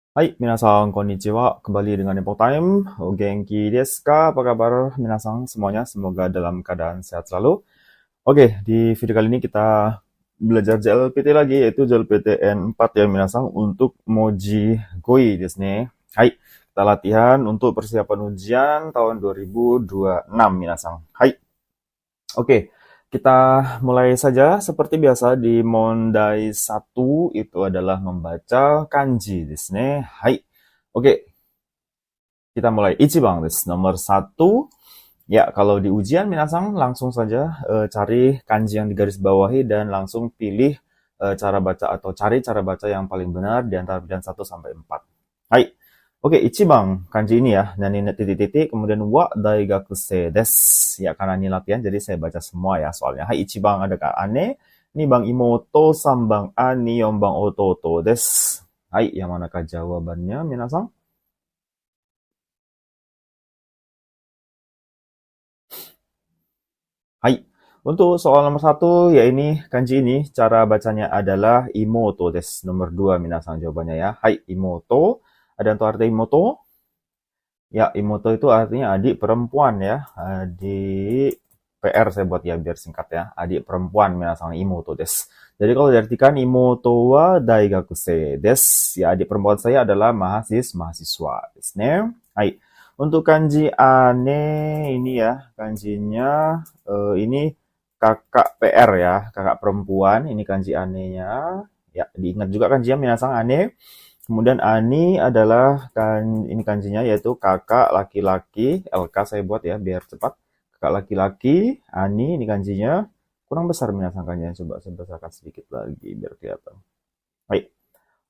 Hai, minasan konnichiwa. Kembali dengan Info Time. O genki desu ka? Apa kabar minasan semuanya? Semoga dalam keadaan sehat selalu. Oke, di video kali ini kita belajar JLPT lagi, yaitu JLPT N4 ya minasan untuk Moji Goi desu ne. Hai, kita latihan untuk persiapan ujian tahun 2026 minasan. Hai. Oke, kita mulai saja seperti biasa di Mondai 1 itu adalah membaca kanji desu ne. Hai. Oke, kita mulai. Ichiban desu. Nomor satu. Ya, kalau di ujian minasang langsung saja cari kanji yang digaris bawahi dan langsung pilih cara baca atau cari cara baca yang paling benar di antara pilihan 1 sampai 4. Hai. Oke, Ichiban kanji ini ya. Dan ini titik-titik kemudian wa daigakusei desu. Ya, karena ini latihan jadi saya baca semua ya soalnya. Hai, Ichiban ada kak ane, ini bang imoto, sambang ani, yombang ototo desu. Hai, yang manakah jawabannya minasang? Hai. Untuk soal nomor satu, ya ini kanji ini, cara bacanya adalah imoto desu. Nomor dua, minasang jawabannya ya. Hai, imoto. Ada yang tahu arti imoto? Ya, imoto itu artinya adik perempuan ya. Adik PR saya buat ya biar singkat ya. Adik perempuan minasang imoto desu. Jadi kalau diartikan imoto wa daigakusei desu. Ya, adik perempuan saya adalah mahasiswa desu ne. Hai. Untuk kanji ane ini ya, kanjinya ini kakak PR ya, kakak perempuan. Ini kanji anenya. Ya, diingat juga kanjinya minasang ane. Kemudian ani adalah ini kanjinya yaitu kakak laki-laki. LK saya buat ya biar cepat. Kakak laki-laki, ani ini kanjinya. Kurang besar minasang kanjinya. Coba saya besarkan sedikit lagi biar kelihatan. Baik.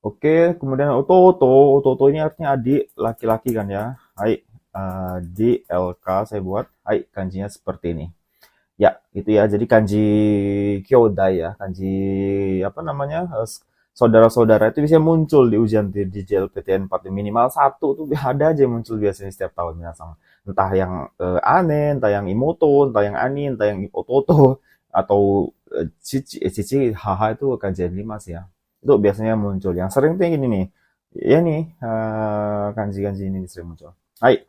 Oke, kemudian ototo. Ototo ini artinya adik laki-laki kan ya. Hai, adik LK saya buat. Hai, kanjinya seperti ini. Ya, itu ya. Jadi kanji kyodai ya, kanji apa namanya? Saudara-saudara itu bisa muncul di ujian di JLPTN 4 minimal satu tuh ada aja muncul biasanya setiap tahun minasang. Entah yang ane, entah yang imoto, entah yang ani, entah yang ototo atau cici, haha itu kajian 5 sih ya. Itu biasanya muncul. Yang sering tuh yang gini nih. Ya nih, kanji-kanji ini sering muncul. Hai.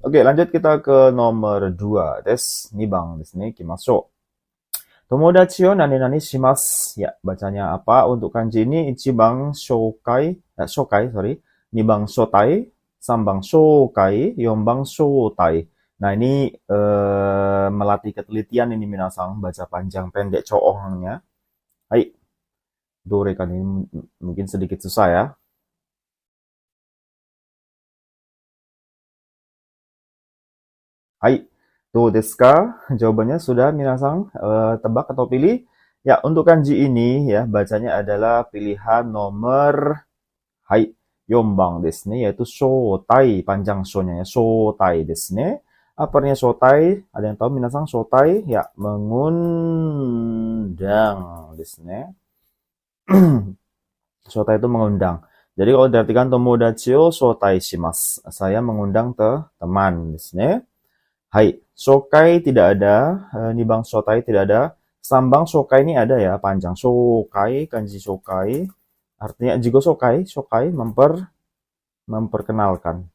Oke, lanjut kita ke nomor 2 desu. Nibang desu ne. Ikimashou. Tomodachi o nani-nani shimasu. Ya, bacanya apa? Untuk kanji ini ichibang shokai, shokai, sorry. Nibang shotai, sambang shokai, yombang shotai. Nah, ini melatih ketelitian ini minasang, baca panjang pendek coohangnya. Hai, dore kan ini mungkin sedikit susah ya. Hai, do desu ka? Jawabannya sudah minasang tebak atau pilih? Ya, untuk kanji ini ya bacanya adalah pilihan nomor hai, yombang desu ne, yaitu shotai, panjang shonya ya, shotai desu ne. Apa artinya shotai? Ada yang tahu minasang shotai? Ya, mengundang desu ne. Shotai itu mengundang. Jadi kalau diartikan tomodachi o shotai shimasu, saya mengundang teman desu ne. Hai, shokai tidak ada, nibang shotai tidak ada. Sambang shokai ini ada ya, panjang shokai, kanji shokai. Artinya jigo shokai, shokai memperkenalkan.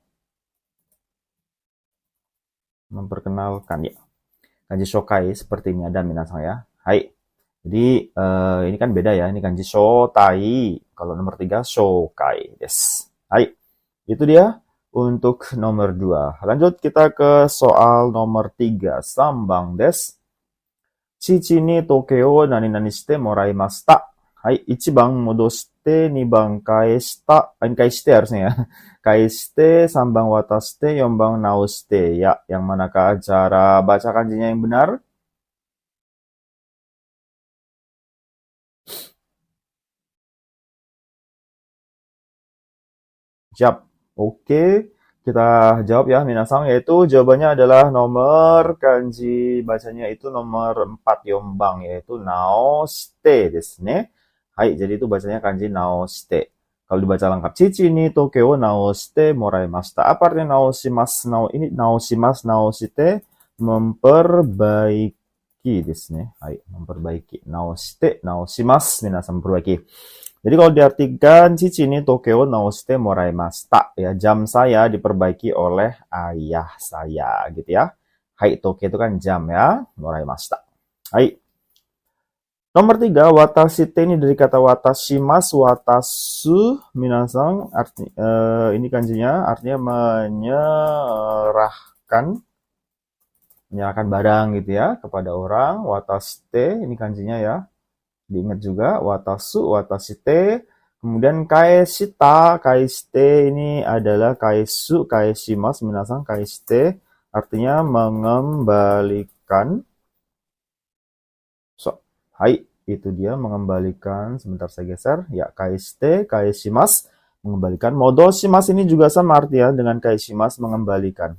Memperkenalkan ya. Kanji shokai seperti ini ada minasang ya. Hai. Jadi ini kan beda ya, ini kanji shotai. Kalau nomor 3 shokai des. Hai. Itu dia untuk nomor 2. Lanjut kita ke soal nomor 3. Sambang des. Chichi ni toke o nani nani shite moraimashita. Hai, 1番戻して、2番返した。返して harusnya ya. 返して、3番渡して、4番直して. Ya, yang manakah cara baca kanjinya yang benar? Siap. Oke, kita jawab ya minasang, yaitu jawabannya adalah nomor kanji bacanya itu nomor 4 yombang, yaitu naoshite desu ne. Hai, jadi itu bacanya kanji naoshite. Kalau dibaca lengkap, cici ni toke o naoshite moraimashita. Apa artinya naoshimasu? Ini naoshimasu, naoshite, memperbaiki desu ne. Hai, memperbaiki. Naoshite, naoshimasu, minasang memperbaiki. Jadi kalau diartikan cici ni Tokyo naoshite moraimashita, ya jam saya diperbaiki oleh ayah saya gitu ya. Hai, Tokyo itu kan jam ya, moraimashita. Hai. Nomor 3, watashite ini dari kata watashimasu, watasu, minasang, ini kanjinya artinya menyerahkan barang gitu ya kepada orang. Watashite ini kanjinya ya, diingat juga, watasu, watashite. Kemudian kaeshite ini adalah kaesu, kaeshimasu, minasang, kaeshite artinya mengembalikan. So, hai, itu dia mengembalikan. Sebentar saya geser. Ya, kaeshite, kaeshimasu, mengembalikan. Modoshimasu ini juga sama artinya dengan kaeshimasu, mengembalikan.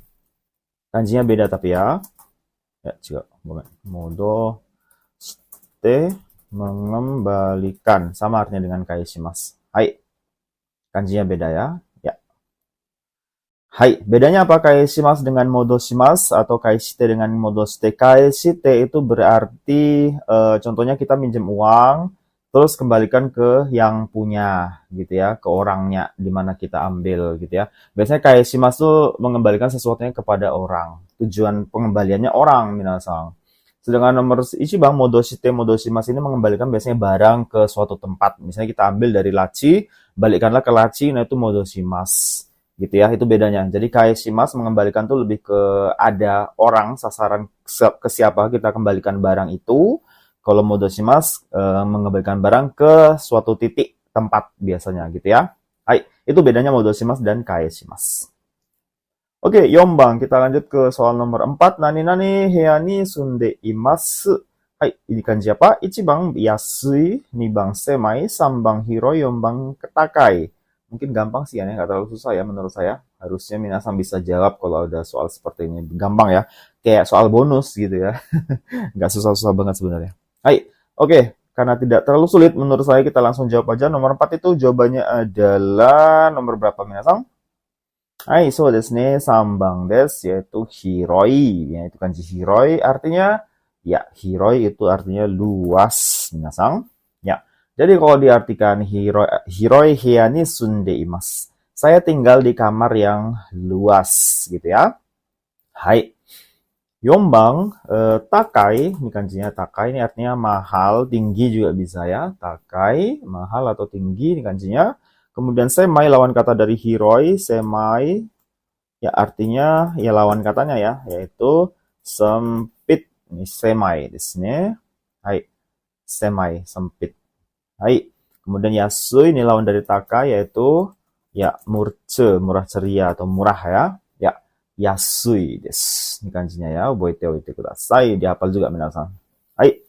Kanjinya beda tapi ya. Ya, juga. Modoshite, mengembalikan. Sama artinya dengan kaeshimasu. Hai, kanjinya beda ya. Hai, bedanya apa kaeshimasu dengan modoshimasu atau kaeshite dengan modoshite? Kaeshite itu berarti contohnya kita minjem uang terus kembalikan ke yang punya gitu ya, ke orangnya di mana kita ambil gitu ya. Biasanya kaeshimasu itu mengembalikan sesuatunya kepada orang. Tujuan pengembaliannya orang, minasang. Sedangkan nomor ichibang modoshite modoshimasu ini mengembalikan biasanya barang ke suatu tempat. Misalnya kita ambil dari laci, balikkanlah ke laci, nah itu modoshimasu gitu ya, itu bedanya. Jadi kaeshimasu mengembalikan tuh lebih ke ada orang, sasaran ke siapa kita kembalikan barang itu. Kalau modoshimasu mengembalikan barang ke suatu titik tempat biasanya gitu ya. Hai, itu bedanya modoshimasu dan kaeshimasu. Oke, yombang, kita lanjut ke soal nomor 4. Nani heya ni sunde imasu. Hai, ini kanji apa? Ichibang yasui, nibang semai, sambang hiroi, yombang takai. Mungkin gampang sih ya, nggak terlalu susah ya menurut saya. Harusnya minasan bisa jawab kalau ada soal seperti ini. Gampang ya, kayak soal bonus gitu ya. Nggak susah-susah banget sebenarnya. Hai, oke. Karena tidak terlalu sulit menurut saya, kita langsung jawab aja. Nomor 4 itu jawabannya adalah nomor berapa minasan? Hai, so desu ne, sambang desu, yaitu hiroi. Ya, itu kanji hiroi artinya, ya hiroi itu artinya luas minasan. Ya. Jadi kalau diartikan hiroi heya ni sunde imasu. Saya tinggal di kamar yang luas gitu ya. Hai. Yombang, takai, ini kanjinya takai, ini artinya mahal, tinggi juga bisa ya. Takai, mahal atau tinggi, ini kanjinya. Kemudian semai, lawan kata dari hiroi, semai, ya artinya, ya lawan katanya ya, yaitu sempit. Ini semai desu ne. Hai, semai, sempit. Hai. Kemudian yasui ini lawan dari taka, yaitu ya murah ceria atau murah ya. Ya, yasui desu. Ini kanjinya ya, oboite oite kudasai. Dihafal juga minasan. Hai.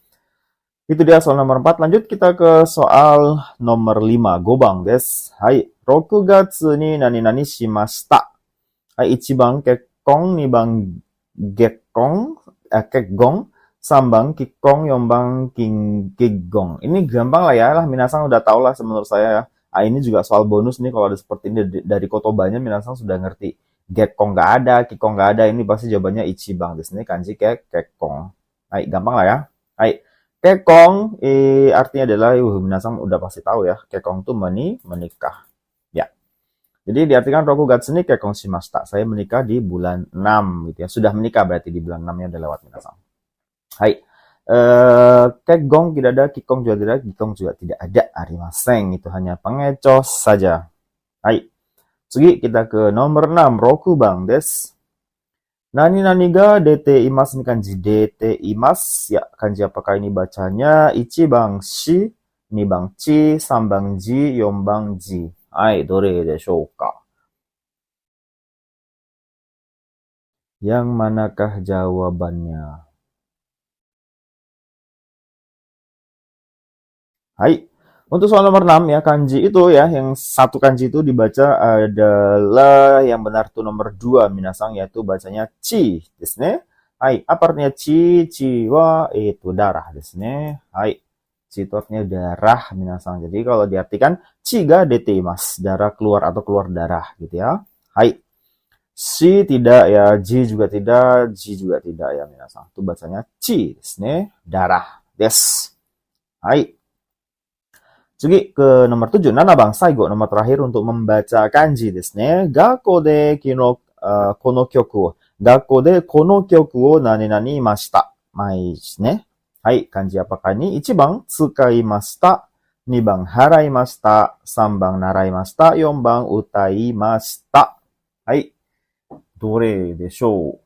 Itu dia soal nomor 4. Lanjut kita ke soal nomor 5. Gobang desu. Hai. 6 gatsu ni nani shimashita. Hai, ichibang kekkong, nibang gekkong, kekkong. Sambang, kikong, yombang, kigong. Ini gampang lah ya, minasang udah tau lah menurut saya ya. Ini juga soal bonus nih, kalau ada seperti ini dari kotobanya, minasang sudah ngerti. Gekong nggak ada, kikong nggak ada, ini pasti jawabannya ichibang. Di sini kanji kekong. Gampang lah ya. Kekong artinya adalah, minasang udah pasti tahu ya. Kekong tuh menikah. Ya. Jadi diartikan Rokugatsu ni kekong shimashita. Saya menikah di bulan 6 gitu ya. Sudah menikah berarti di bulan 6-nya udah lewat minasang. Hai. Kegong tidak ada, kikong juga tidak ada, kikong juga tidak ada. Arimaseng, itu hanya pengecos saja. Hai. Sugi, kita ke nomor 6. Rokubang desu. Nani ga dete imasu, ini kanji dete imasu. Ya, kanji apakah ini bacanya? Ichibang shi, nibang chi, sambang ji, yombang ji. Hai, dore deshou ka? Yang manakah jawabannya? Hai. Untuk soal nomor 6 ya, kanji itu ya, yang satu kanji itu dibaca adalah yang benar tuh nomor 2 minasang, yaitu bacanya chi desu ne. Hai, apa artinya chi? Chi wa itu darah desu ne. Hai. Chi itu artinya darah minasang. Jadi kalau diartikan chi ga dete imasu, darah keluar atau keluar darah gitu ya. Hai. Shi tidak ya, ji juga tidak, ji juga tidak ya minasang. Itu bacanya chi desu ne, darah des. Hai. 次ke nomor 7, Nanabang, Saigo, nomor terakhir untuk membaca kanji desu ne. Gakko de kono kyoku o, Gakko de kono kyoku o nani nani imashita. Mai desu ne. Hai, kanji apakah ini? 1番、tsukaimashita. 2番、haraimashita. 3番、naraimashita. 4番、utaimashita. はい。どれでしょう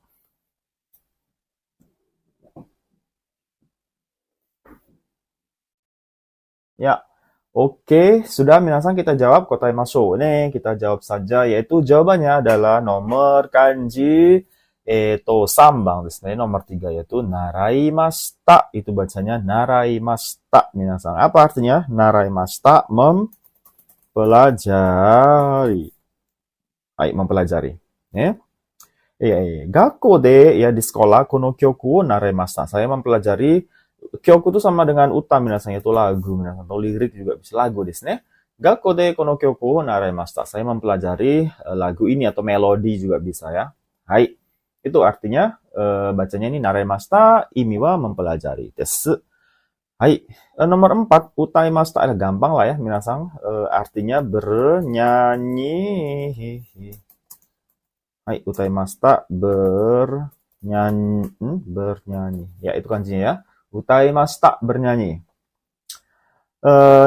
？Ya, oke, sudah minasan kita jawab kotaimashou ne. Kita jawab saja, yaitu jawabannya adalah nomor kanji 3番ですね. Nomor 3 yaitu naraimashita. Itu bacanya naraimashita, minasan. Apa artinya? Naraimashita, mempelajari. Hai, mempelajari. Gakko de, ya di sekolah, kono kyoku o naraimashita. Saya mempelajari. Kyoku itu sama dengan uta, minasan, itu lagu, minasan, atau lirik juga bisa lagu desu ne. Gakko de kono kyoku o naraimashita. Saya mempelajari lagu ini atau melodi juga bisa ya. Hai. Itu artinya bacanya ini naraimashita, imi wa mempelajari desu. Hai. Nomor 4, utaimashita, gampang lah ya, minasan. Artinya bernyanyi. Hai, utaimashita, bernyanyi. Ya, itu kanjinya ya. Utaimashita, bernyanyi.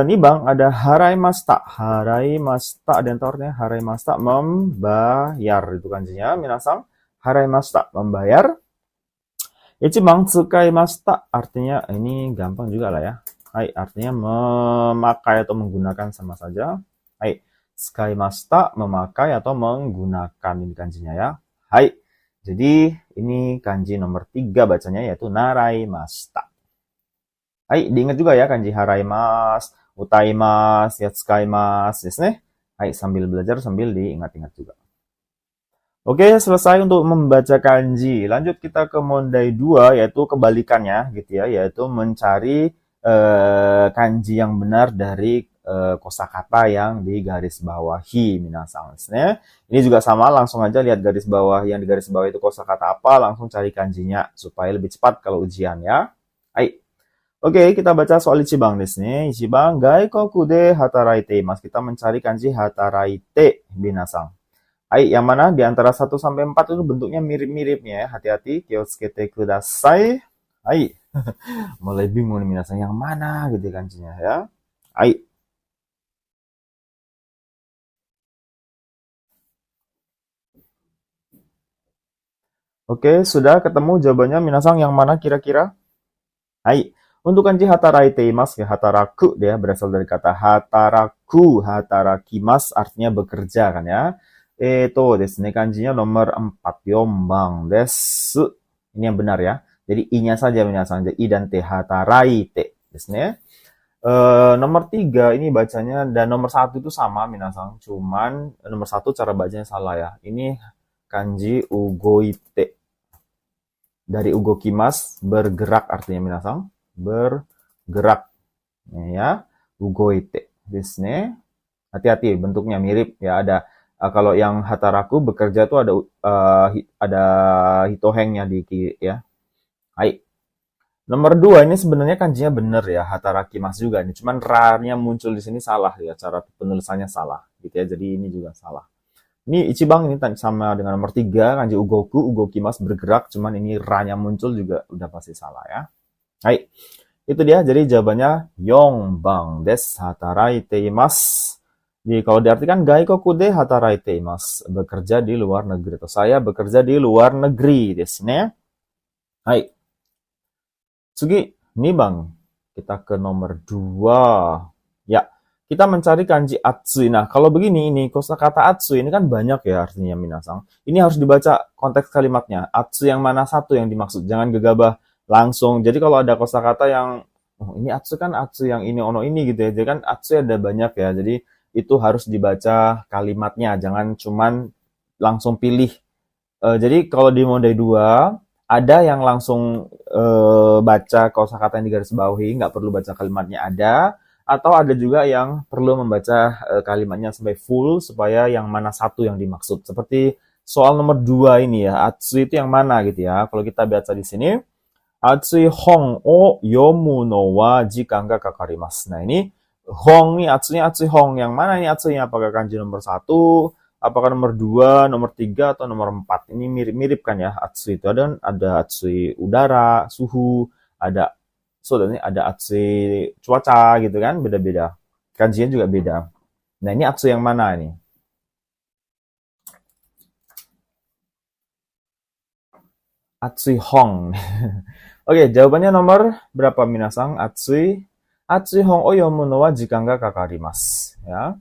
Nih bang, ada haraimashita. Haraimashita, ada yang tahu artinya haraimashita, membayar. Itu kanjinya, minasan. Haraimashita, membayar. Ichiban tsukaimashita, artinya ini gampang juga lah ya. Hai, artinya memakai atau menggunakan sama saja. Hai, tsukaimashita, memakai atau menggunakan, ini kanjinya ya. Hai, jadi ini kanji nomor 3 bacanya yaitu naraimashita. Hai, diingat juga ya kanji haraimas, utaimas, ya tsukaimas, desu ne. Hai, sambil belajar sambil diingat-ingat juga. Oke, selesai untuk membaca kanji. Lanjut kita ke mondai 2, yaitu kebalikannya gitu ya, yaitu mencari kanji yang benar dari kosakata yang digaris bawahi, minasan desu ne. Ini juga sama, langsung aja lihat garis bawah, yang di garis bawah itu kosakata apa, langsung cari kanjinya supaya lebih cepat kalau ujian ya. Hai. Oke, kita baca soal ichiban desu ne. Ichiban gaikoku de hataraite imasu. Kita mencari kanji hataraite, minasan. Hai, yang mana di antara 1 sampai 4 itu bentuknya mirip-miripnya ya. Hati-hati, kiotsukete kudasai. Hai. Mulai bingung nih minasan, yang mana gitu kanjinya ya. Hai. Oke, sudah ketemu jawabannya minasan, yang mana kira-kira? Hai. Untuk kanji hataraite imasu ya, hataraku dia berasal dari kata hataraku, hatarakimasu artinya bekerja kan ya. Desu ne, kanjinya nomor 4, yombang desu. Ini yang benar ya. Jadi i-nya saja minasan, i dan te, hataraite desu ne. Nomor 3 ini bacanya, dan nomor 1 itu sama minasan, cuman nomor 1 cara bacanya salah ya. Ini kanji ugoite. Dari ugokimas, bergerak artinya minasan, bergerak. Ya, ugoite desu ne. Hati-hati, bentuknya mirip ya, ada kalau yang hataraku bekerja tuh ada hitohengnya di kiri ya. Hai. Nomor 2 ini sebenarnya kanjinya bener ya, hatarakimasu juga. Ini cuman ra-nya muncul di sini salah ya, cara penulisannya salah gitu ya. Jadi ini juga salah. Ini ichiban ini sama dengan nomor 3, kanji ugoku, ugokimasu bergerak, cuman ini ra-nya muncul juga udah pasti salah ya. Hai. Itu dia, jadi jawabannya yombang desu, hataraite imasu. Jadi kalau diartikan gaikoku de hataraite imasu, bekerja di luar negeri, atau saya bekerja di luar negeri desu ne. Hai. Tsugi, bang, kita ke nomor 2. Ya, kita mencari kanji atsui. Nah, kalau begini ini kosakata atsui ini kan banyak ya artinya minasan. Ini harus dibaca konteks kalimatnya. Atsui yang mana satu yang dimaksud, jangan gegabah langsung. Jadi kalau ada kosakata yang ini atsui kan atsui yang ini ono ini gitu ya. Jadi kan atsui ada banyak ya. Jadi itu harus dibaca kalimatnya, jangan cuman langsung pilih. Jadi kalau di mondai 2, ada yang langsung baca kosakata yang digaris bawahi, nggak perlu baca kalimatnya ada, atau ada juga yang perlu membaca kalimatnya sampai full supaya yang mana satu yang dimaksud. Seperti soal nomor 2 ini ya, atsui itu yang mana gitu ya. Kalau kita baca di sini, atsui hong o yomu no wa jikan ga kakarimasu. Nah, ini Hong nih, Atsui Atsui Hong. Yang mana nih Atsunya? Apakah kanji nomor 1? Apakah nomor 2, nomor 3, atau nomor 4? Ini mirip-mirip kan ya, Atsui itu. Ada Atsui udara, suhu, ada ini ada Atsui cuaca gitu kan, beda-beda. Kanjinya juga beda. Nah, ini Atsui yang mana nih? Atsui Hong. Oke, jawabannya nomor berapa minasang? Atsui Hong o yomu no wa jikan ga kakarimasu. Ya.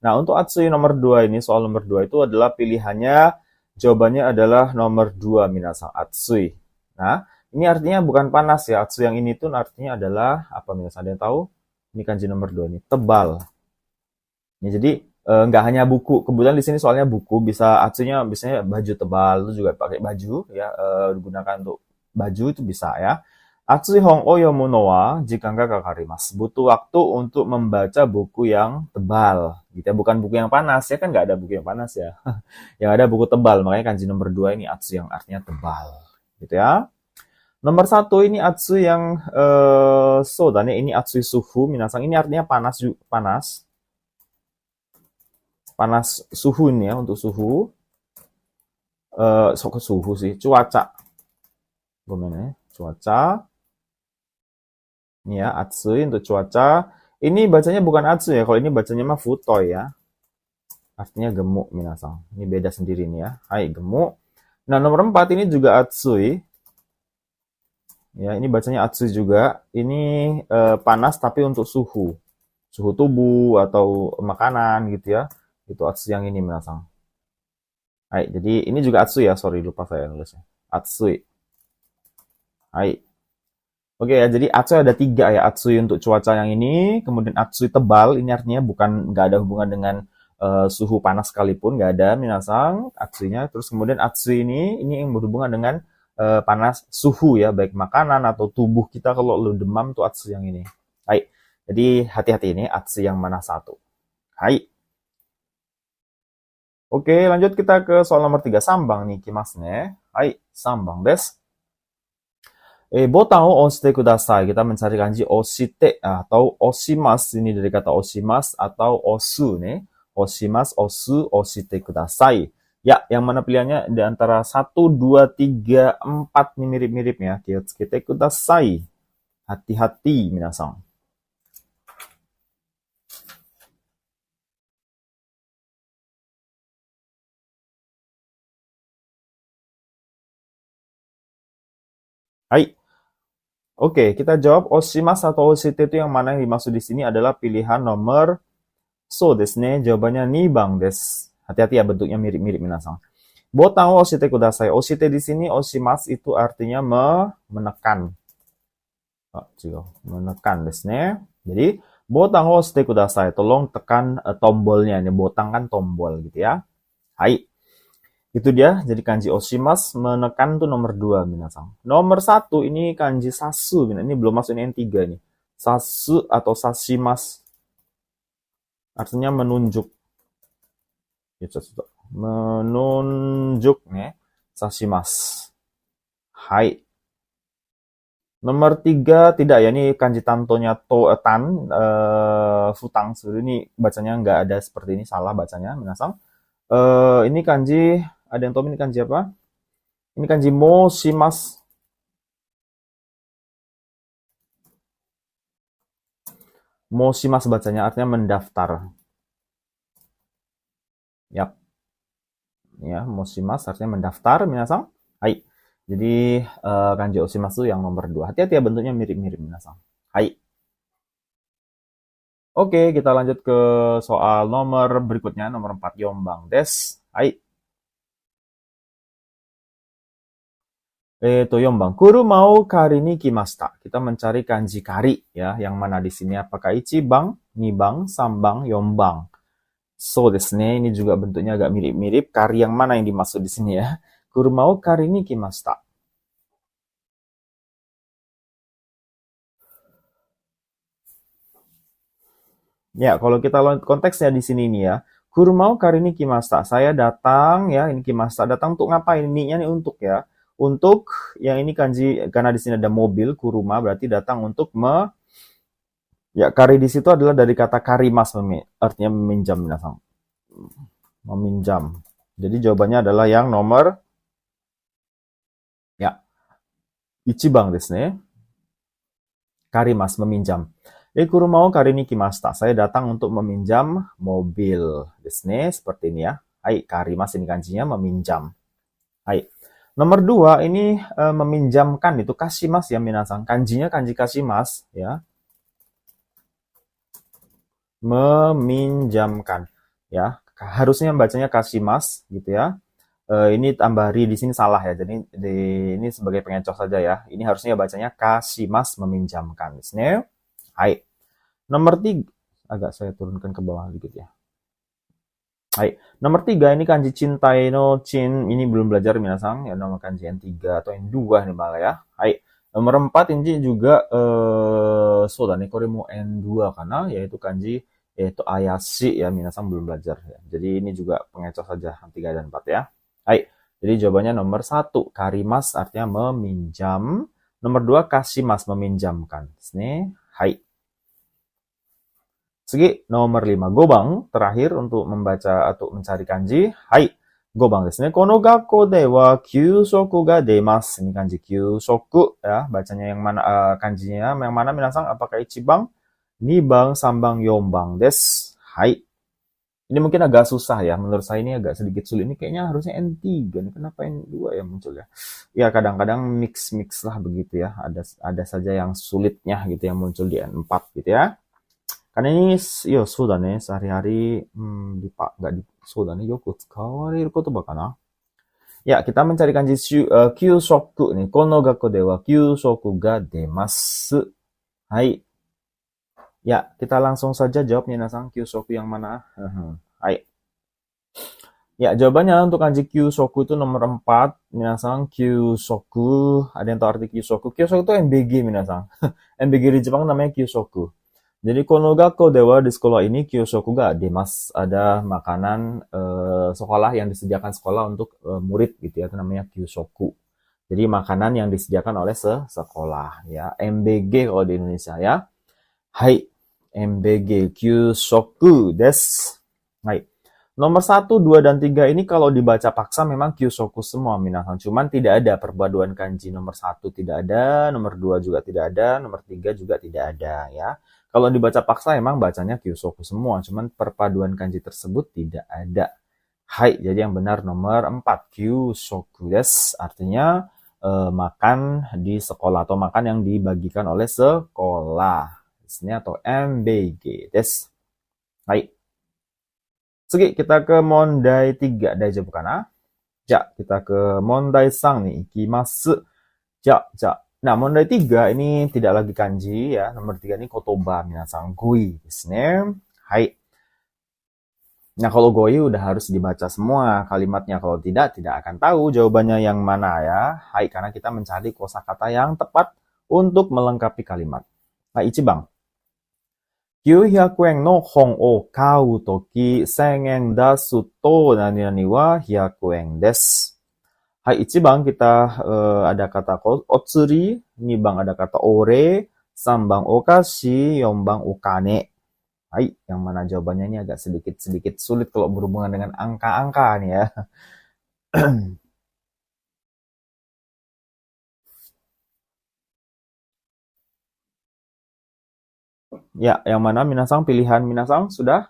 Nah, untuk Atsui nomor 2 ini, soal nomor 2 itu adalah pilihannya, jawabannya adalah nomor 2 minasang, Atsui. Nah, ini artinya bukan panas ya, Atsui yang ini tuh artinya adalah, apa minasang, ada yang tahu? Ini kanji nomor 2 ini, tebal. Ya, jadi nggak hanya buku, kebetulan di sini soalnya buku, bisa Atsunya biasanya baju tebal, itu juga pakai baju ya, digunakan untuk baju itu bisa ya. Atsui Hong o yomu no wa jikan ga kakarimasu. Butuh waktu untuk membaca buku yang tebal. Gitu ya. Bukan buku yang panas ya, kan nggak ada buku yang panas ya. Yang ada buku tebal, makanya kanji nomor 2 ini Atsu yang artinya tebal. Gitu ya. Nomor 1 ini Atsu yang sodane, ini Atsui suhu, minasang ini artinya panas, panas. Panas suhu ini ya, untuk suhu. Suhu sih, cuaca. Gimana ya? Cuaca. Ini ya, Atsui untuk cuaca. Ini bacanya bukan Atsu ya, kalau ini bacanya mah Futoi ya. Artinya gemuk, minasang. Ini beda sendiri nih ya. Hai, gemuk. Nah, nomor 4 ini juga Atsui. Ya, ini bacanya Atsui juga. Ini panas tapi untuk suhu. Suhu tubuh atau makanan gitu ya. Itu Atsui yang ini, minasang. Hai, jadi ini juga Atsui ya, sorry lupa saya nulisnya. Atsui. Hai. Oke ya, jadi Atsui ada 3 ya. Atsui untuk cuaca yang ini, kemudian Atsui tebal, ini artinya bukan, nggak ada hubungan dengan suhu panas sekalipun, nggak ada minasang Atsuinya. Terus kemudian Atsui ini yang berhubungan dengan panas suhu ya, baik makanan atau tubuh kita kalau lu demam tuh Atsui yang ini. Hai. Jadi hati-hati ini Atsui yang mana satu. Hai. Oke, lanjut kita ke soal nomor 3. Sambang nih, kimasu ne. Hai, sambang desu. Botan o oshite kudasai. Kita mencari kanji oshite atau oshimasu. Ini dari kata oshimasu atau osu nih. Oshimasu, osu, oshite kudasai. Ya, yang mana pilihannya di antara 1, 2, 3, 4 nih mirip-mirip ya. Kyotsukete kudasai. Hati-hati, minasang. Hai. Oke, kita jawab oshimasu atau oshite itu yang mana yang dimaksud di sini adalah pilihan nomor so desu ne. Jawabannya nibang desu. Hati-hati ya, bentuknya mirip-mirip minasang. Botan o oshite kudasai. Oshite di sini oshimasu itu artinya menekan. Menekan desu ne. Jadi botan o oshite kudasai. Tolong tekan tombolnya. Ini botan kan tombol gitu ya. Hai. Itu dia, jadi kanji oshimasu, menekan tuh nomor 2, minasang. Nomor 1, ini kanji sasu, ini belum masuk, ini yang 3 nih. Sasu atau sashimasu. Artinya menunjuk. Menunjuk nih, sashimasu. Hai. Nomor 3, tidak ya, ini kanji tantonya futang. Sebenarnya ini bacanya nggak ada seperti ini, salah bacanya, minasang. Ini kanji, ada yang tahu ini kanji apa? Ini kanji moshimasu. Moshimasu bacanya artinya mendaftar. Yap. Ya, moshimasu artinya mendaftar, minasang. Hai. Jadi kanji oshimasu yang nomor 2. Hati-hati ya, bentuknya mirip-mirip, minasang. Hai. Oke, kita lanjut ke soal nomor berikutnya, nomor 4, yombang des. Hai. Yombang. Kuru mau kari ni kimashita. Kita mencari kanji kari ya, yang mana di sini apakah ichibang, nibang, sambang, yombang. So desu ne, ini juga bentuknya agak mirip-mirip. Kari yang mana yang dimaksud di sini ya? Kuru mau kari ni kimashita. Ya, kalau kita konteksnya di sini nih ya. Kuru mau kari ni kimashita. Saya datang ya, ini kimashita. Datang untuk ngapain? Ini nih untuk ya. Untuk yang ini kanji, karena di sini ada mobil, kuruma berarti datang untuk Ya, kari di situ adalah dari kata karimas, artinya meminjam, minasang. Meminjam. Jadi jawabannya adalah yang nomor ya, ichibang desu ne. Karimas, meminjam. Kurumau kari ni kimashita. Saya datang untuk meminjam mobil desu ne. Seperti ini ya. Hai, karimas ini kanjinya meminjam. Hai. Nomor 2 ini meminjamkan, itu kashimas ya minasang. Kanjinya kanji kashimas ya. Meminjamkan ya. Harusnya bacanya kashimas gitu ya. Ini tambah ri di sini salah ya. Jadi ini sebagai pengecoh saja ya. Ini harusnya bacanya kashimas, meminjamkan. Hai. Nomor 3 agak saya turunkan ke bawah dikit ya. Hai. Nomor 3 ini kanji cintai no chin. Ini belum belajar minasang ya, nomor kanji N3 atau N2 nih malah ya. Hai. Nomor 4 ini juga so nih kore mau N2 karena yaitu kanji yaitu ayashi ya, minasang belum belajar ya. Jadi ini juga pengecoh saja 3 dan 4 ya. Hai. Jadi jawabannya nomor 1 karimas artinya meminjam. Nomor 2 kashimas meminjamkan. Hai. Segi nomor 5 gobang terakhir untuk membaca atau mencari kanji. Hai. Gobang desu ne. Kono gakko de wa kyusoku ga demasu. Ini kanji kyusoku ya. Bacanya yang mana kanjinya yang mana minasang? Apakah ichibang, nibang, sambang, yombang des? Hai. Ini mungkin agak susah ya. Menurut saya ini agak sedikit sulit. Ini kayaknya harusnya N3 nih. Kenapa N2 ya muncul ya? Ya kadang-kadang mix lah begitu ya. Ada saja yang sulitnya gitu yang muncul di N4 gitu ya. Karena ini yo soda ne sehari-hari nggak di soda ne yoku tsukawareru kotoba kana. Ya, kita mencari kanji kyusoku nih. Kono gakko de wa kyusoku ga demasu. Hai. Ya, kita langsung saja jawabnya nasang kyusoku yang mana? Hai. Ya, jawabannya untuk kanji kyusoku itu nomor 4. Minasang kyusoku. Ada yang tahu arti kyusoku? Kyusoku itu MBG minasang. MBG di Jepang namanya kyusoku. Jadi kono gakko dewa di sekolah ini kyusoku ga demasu. Ada makanan sekolah yang disediakan sekolah untuk murid gitu ya. Itu namanya kyusoku. Jadi makanan yang disediakan oleh sekolah ya. MBG kalau di Indonesia ya. Hai. MBG kyusoku desu. Hai. Nomor 1, 2, dan 3 ini kalau dibaca paksa memang kyusoku semua minasang. Cuman tidak ada perpaduan kanji. Nomor 1 tidak ada, nomor 2 juga tidak ada, nomor 3 juga tidak ada ya. Kalau dibaca paksa emang bacanya kyusoku semua. Cuman perpaduan kanji tersebut tidak ada. Hai, jadi yang benar nomor 4. Kyusoku desu. Artinya makan di sekolah atau makan yang dibagikan oleh sekolah. Ini atau MBG desu. Hai. Segi, kita ke mondai 3. Daijoubu kana? Ja, kita ke mondai 3 nih. Ikimasu. Ja. Nah, mondai 3 ini tidak lagi kanji ya. Nomor 3 ini kotoba minasang goi desu ne. Hai. Nah, kalau goi udah harus dibaca semua kalimatnya. Kalau tidak akan tahu jawabannya yang mana ya. Hai, karena kita mencari kosakata yang tepat untuk melengkapi kalimat. Nah, ichibang. 900 円の本を買うとき、1000円出すと、何々は100円です。Hai, 1 bang kita ada kata otsuri, 2 bang ada kata ore, 3 bang okashi, 4 bang okane. Hai, yang mana jawabannya ini agak sedikit sulit kalau berhubungan dengan angka-angka nih ya. Ya, yang mana minasang? Pilihan minasang sudah?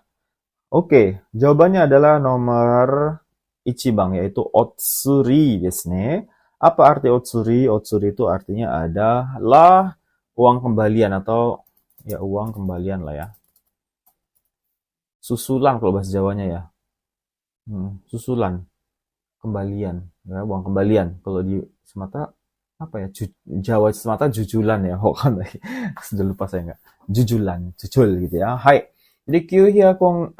Oke, jawabannya adalah nomor ichibang, yaitu otsuri desu ne. Apa arti otsuri? Otsuri itu artinya adalah uang kembalian atau ya uang kembalian lah ya. Susulan kalau bahasa Jawanya ya. Susulan. Kembalian. Ya, uang kembalian. Kalau di Sumatera apa ya? Jawa Sumatera jujulan ya. Oh kan sudah lupa saya enggak. Jujul gitu ya. Hai. Jadi 900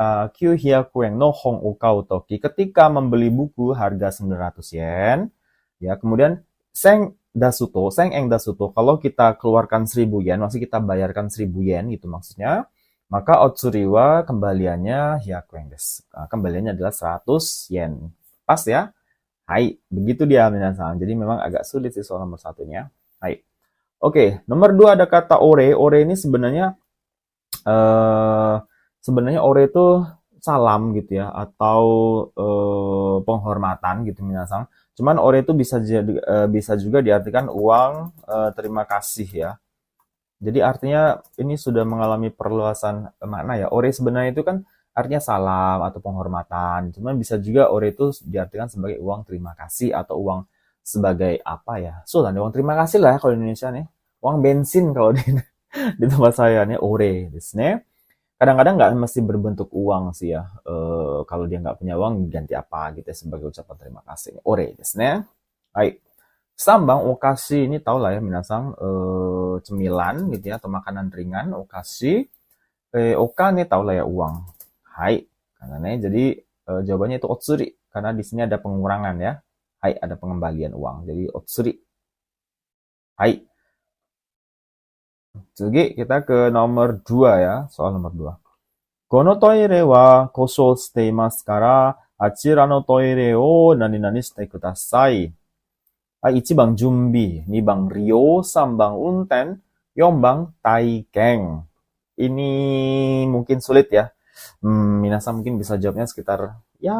yen no hon o kau toki, ketika membeli buku harga 900 yen, ya kemudian seng eng dasuto, kalau kita keluarkan 1000 yen, maksudnya kita bayarkan 1000 yen gitu maksudnya, maka otsuri wa kembaliannya 100 yen desu. Kembaliannya adalah 100 yen. Pas ya? Hai, begitu dia minasan. Jadi memang agak sulit sih soal nomor 1-nya. Hai. Oke, nomor 2 ada kata ore. Ore ini sebenarnya sebenarnya ore itu salam gitu ya, atau penghormatan gitu minasang. Cuman ore itu bisa juga diartikan uang terima kasih ya. Jadi artinya ini sudah mengalami perluasan makna ya. Ore sebenarnya itu kan artinya salam atau penghormatan. Cuman bisa juga ore itu diartikan sebagai uang terima kasih atau uang sebagai apa ya? So, uang terima kasih lah ya kalau di Indonesia nih. Uang bensin kalau di di tempat saya nih ore, desu ne. Kadang-kadang nggak mesti berbentuk uang sih ya. Kalau dia nggak punya uang ganti apa gitu ya sebagai ucapan terima kasih. Ore desu ne. Hai. Sambang okashi ini tau lah ya minasang, cemilan gitu ya atau makanan ringan okashi. Oka nih tau lah ya uang. Hai. Karena nih jadi jawabannya itu otsuri karena di sini ada pengurangan ya. Hai, ada pengembalian uang. Jadi otsuri. Hai. Jadi kita ke nomor 2 ya, soal nomor 2. Kono toire wa kosho shite imasu kara, achira no toire o nani nani shite kudasai. 1番準備、2番利用、3番運転、4番体験. Ini mungkin sulit ya. Minasan mungkin bisa jawabnya sekitar ya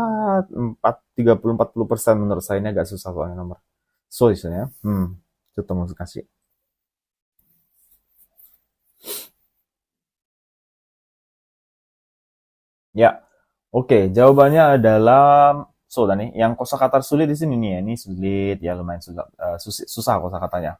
30-40% menurut saya ini agak susah soalnya nomor. So desu ne. ちょっと難しい. Ya. Oke, jawabannya adalah so nih. Yang kosakata sulit di sini nih ya. Ini sulit ya, lumayan susah kosakatanya.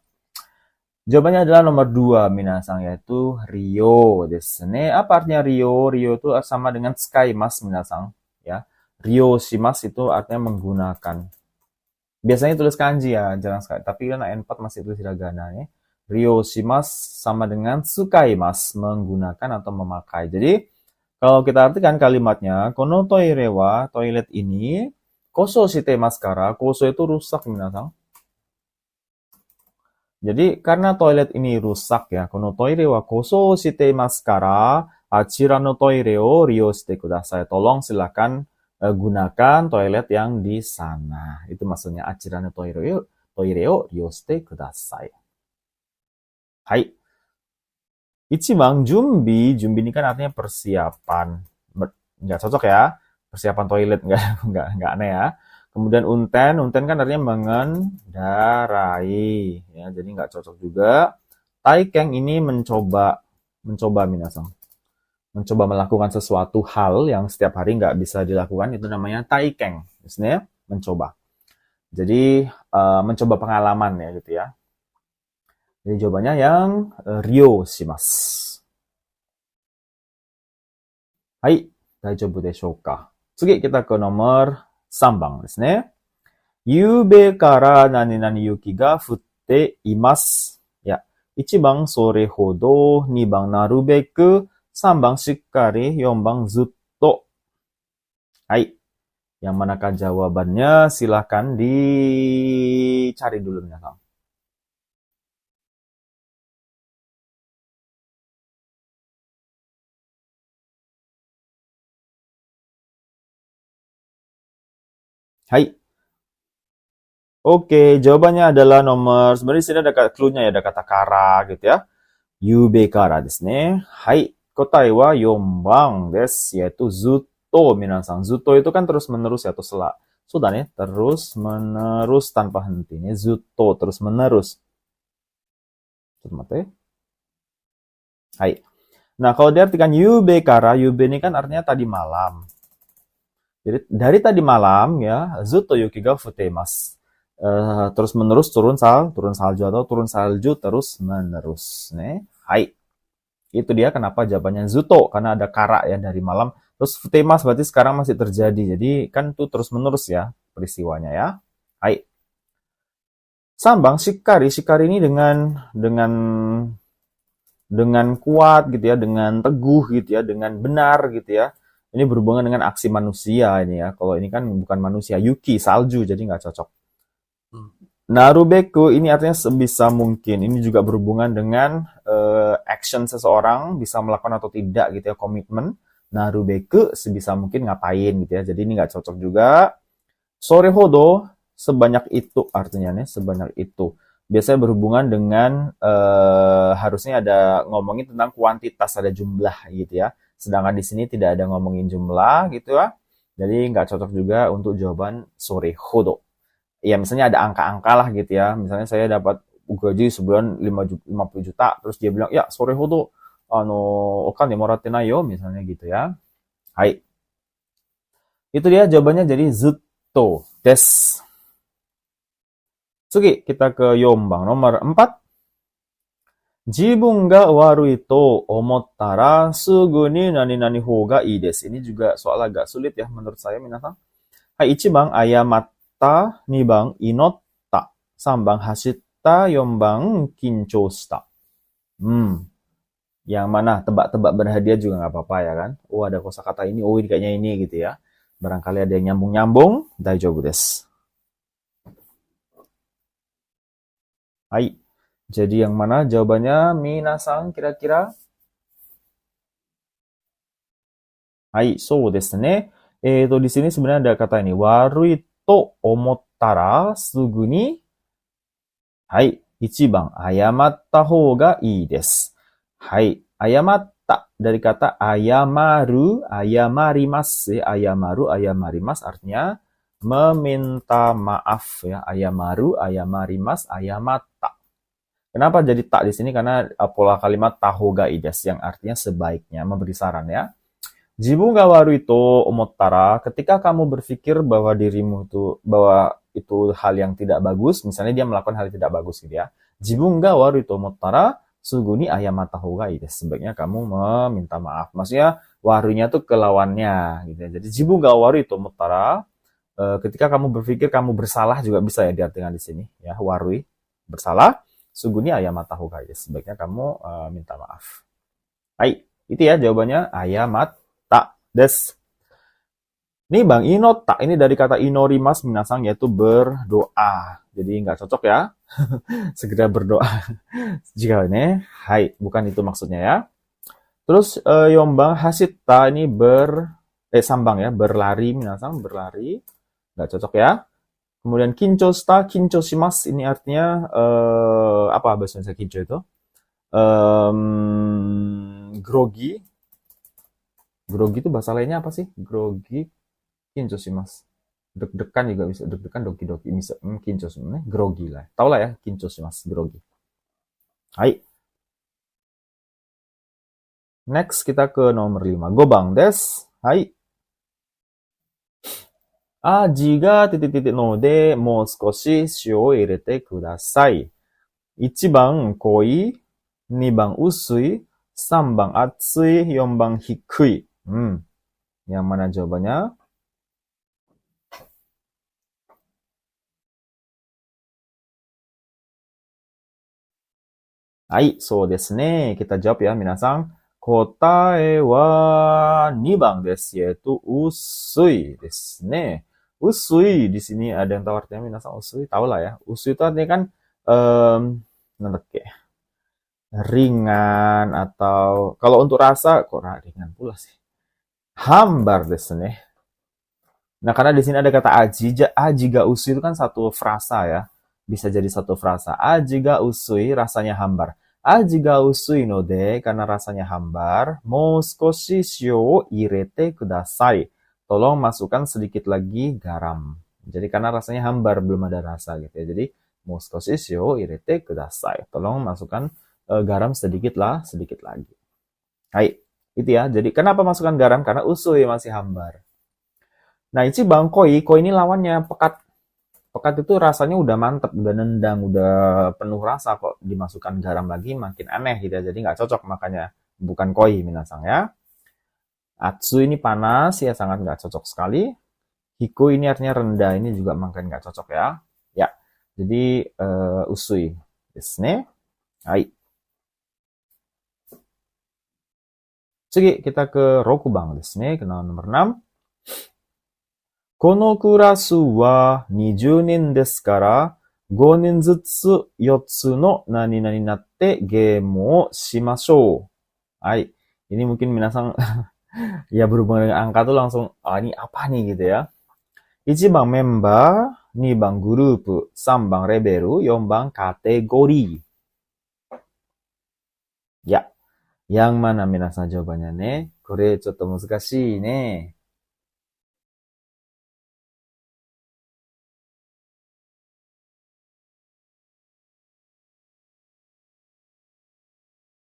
Jawabannya adalah nomor 2 minasang, yaitu Rio desu ne. Apa artinya Rio? Rio itu sama dengan skaimas minasang ya. Rio shimas itu artinya menggunakan. Biasanya tulis kanji ya, jarang sekali. Tapi kan N4 masih tulis hiragana ya. Rio shimas sama dengan tsukaimas, menggunakan atau memakai. Jadi kalau kita artikan kalimatnya, kono toire wa, toilet ini, koso shitemasu kara, koso itu rusak minasang. Jadi karena toilet ini rusak ya, kono toire wa koso shitemasu kara, achira no toire o ryo shite kudasai. Tolong silakan gunakan toilet yang di sana. Itu maksudnya achira no toire o ryo shite kudasai. Hai. Ichibang jumbi, jumbi ini kan artinya persiapan. Nggak cocok ya, persiapan toilet nggak aneh ya. Kemudian unten kan artinya mengendarai, ya, jadi nggak cocok juga. Taikeng ini mencoba minasang. Mencoba melakukan sesuatu hal yang setiap hari nggak bisa dilakukan, itu namanya taikeng. Maksudnya mencoba. Jadi mencoba pengalaman ya gitu ya. Jadi jawabannya yang ryo shimasu. Hai, daijoubu deshou ka? Tsugi kita ke nomor 3番ですね。ゆうべから何々雪が降っています。や、1番それほど、2番なるべく、3番しっかり、4番ずっと. Hai. Yang manakah jawabannya? Silahkan dicari dulu minasang. Hai. Oke, jawabannya adalah nomor, sebenarnya di sini ada clue-nya ya, ada kata kara gitu ya. Yube kara desu ne. Hai, kotai wa 4番desu, yaitu zutto minasang. Zutto itu kan terus-menerus ya, atau sudah nih, terus-menerus tanpa henti. Nih, zutto, terus-menerus. Mate. Hai. Nah, kalau diartikan yube kara, yube ini kan artinya tadi malam. Jadi dari tadi malam ya, zutto yuki ga futemasu. Terus menerus turun salju atau turun salju terus menerus. Nih, hai. Itu dia kenapa jawabannya zutto, karena ada kara ya dari malam. Terus futemasu berarti sekarang masih terjadi. Jadi kan itu terus menerus ya peristiwanya ya. Hai. Sambang shikari ini dengan kuat gitu ya, dengan teguh gitu ya, dengan benar gitu ya. Ini berhubungan dengan aksi manusia ini ya. Kalau ini kan bukan manusia, yuki, salju, jadi nggak cocok. Narubeku ini artinya sebisa mungkin. Ini juga berhubungan dengan action seseorang, bisa melakukan atau tidak gitu ya, komitmen. Narubeku sebisa mungkin ngapain gitu ya. Jadi ini nggak cocok juga. Sore hodo, sebanyak itu artinya nih, sebanyak itu. biasanya berhubungan dengan harusnya ada ngomongin tentang kuantitas, ada jumlah gitu ya. Sedangkan di sini tidak ada ngomongin jumlah gitu ya. Jadi nggak cocok juga untuk jawaban sore hodo. Ya misalnya ada angka-angka lah gitu ya. Misalnya saya dapat gaji sebulan 50 juta, terus dia bilang, ya sore hodo, okane moratte nai yo, misalnya gitu ya. Hai. Itu dia jawabannya jadi zutto des. Tsugi, kita ke Yombang nomor 4. Jibun ga warui to omottara sugu ni nani nani hou ga ii desu. Ini juga soal agak sulit ya menurut saya, minasan. Hai, 1 ayamatta, 2 inotta, 3 hashita, 4 kinchou shita. Yang mana tebak-tebak berhadiah juga nggak apa-apa ya kan? Oh, ada kosakata ini, oh ini kayaknya ini gitu ya. Barangkali ada yang nyambung-nyambung, daijoubu desu. Hai. Jadi yang mana jawabannya, minasan kira-kira? Hai, so desu ne. Di sini sebenarnya ada kata ini, warui to omottara sugu ni, hai, 1 ayamatta hou ga ii desu. Hai, ayamatta dari kata ayamaru, ayamarimasu, ayamaru, ayamarimasu artinya meminta maaf ya. Ayamaru, ayamarimasu, ayamatta. Kenapa jadi tak di sini? Karena pola kalimat taho ga ides yang artinya sebaiknya, memberi saran ya. Jibun ga waru itu omottara, ketika kamu berpikir bahwa dirimu itu hal yang tidak bagus, misalnya dia melakukan hal yang tidak bagus gitu ya. Jibun ga waru itu omottara, suguni ayamata ho ga ides. Sebaiknya kamu meminta maaf. Maksudnya warunya tuh kelawannya gitu ya. Jadi jibun ga waru itu omottara, ketika kamu berpikir kamu bersalah juga bisa ya diartikan di sini ya, warui bersalah. Suguni ayamata hou ga desu. Sebaiknya kamu minta maaf. Hai, itu ya jawabannya ayamatta desu. Nih Bang, inotta ini dari kata inorimas minasang, yaitu berdoa. Jadi nggak cocok ya. Segera berdoa. Jika ini, hai, bukan itu maksudnya ya. Terus yombang hasita ini sambang ya, berlari minasang, berlari. Nggak cocok ya. Kemudian kincho shita, kincho shimasu, ini artinya apa bahasa Indonesia kincho itu? Grogi. Grogi itu bahasa lainnya apa sih? Grogi, kincho shimasu. Deg-degan juga bisa, deg-degan doki-doki bisa. Kincho shimasu, grogi lah. Tahu lah ya, kincho shimasu, grogi. Hai. Next kita ke nomor 5. Gobang desu. Hai. Aji ga titik-titik no de mou skoshi shiou o irete kudasai. 1 番濃い、2番薄い、3番熱い、4番低い。Yang mana jawabannya? Hai, so desu ne. Kita jawab ya, minasan. Kotae wa 2 番desu, yaitu usui desu ne. Usui di sini ada yang tahu artinya, minasan usui, tahu lah ya. Usui itu artinya kan ringan, atau kalau untuk rasa kok ringan pula sih. Hambar desu ne. Nah, karena di sini ada kata aji ga usui itu kan satu frasa ya. Bisa jadi satu frasa. Aji ga usui, rasanya hambar. Aji ga usui no de, karena rasanya hambar. Mou skoshi shio o irete kudasai. Tolong masukkan sedikit lagi garam. Jadi karena rasanya hambar, belum ada rasa gitu ya. Jadi mou skoshi shio o irete kudasai. Tolong masukkan garam sedikit lagi. Hai, itu ya. Jadi kenapa masukkan garam? Karena usui masih hambar. Nah, ichiban koi ini lawannya pekat. Pekat itu rasanya udah mantep, udah nendang, udah penuh rasa, kok dimasukkan garam lagi makin aneh gitu ya. Jadi nggak cocok, makanya bukan koi minasang ya. Atsu ini panas ya, sangat nggak cocok sekali. Hiku ini artinya rendah, ini juga makin nggak cocok ya. Ya, jadi usui desu ne. Hai. Tsugi, kita ke Rokubang desu ne, ke nomor 6. このクラスは20人ですから、5人ずつ4つの何々になってゲームをしましょう。Hai. Ini mungkin minasang ya berhubungan dengan angka tuh langsung, ini apa nih gitu ya. 1番メンバー、2番グループ、3番レベル、4番カテゴリー。Ya, yang mana minasan jawabannya ne? Kore chotto muzukashii ne.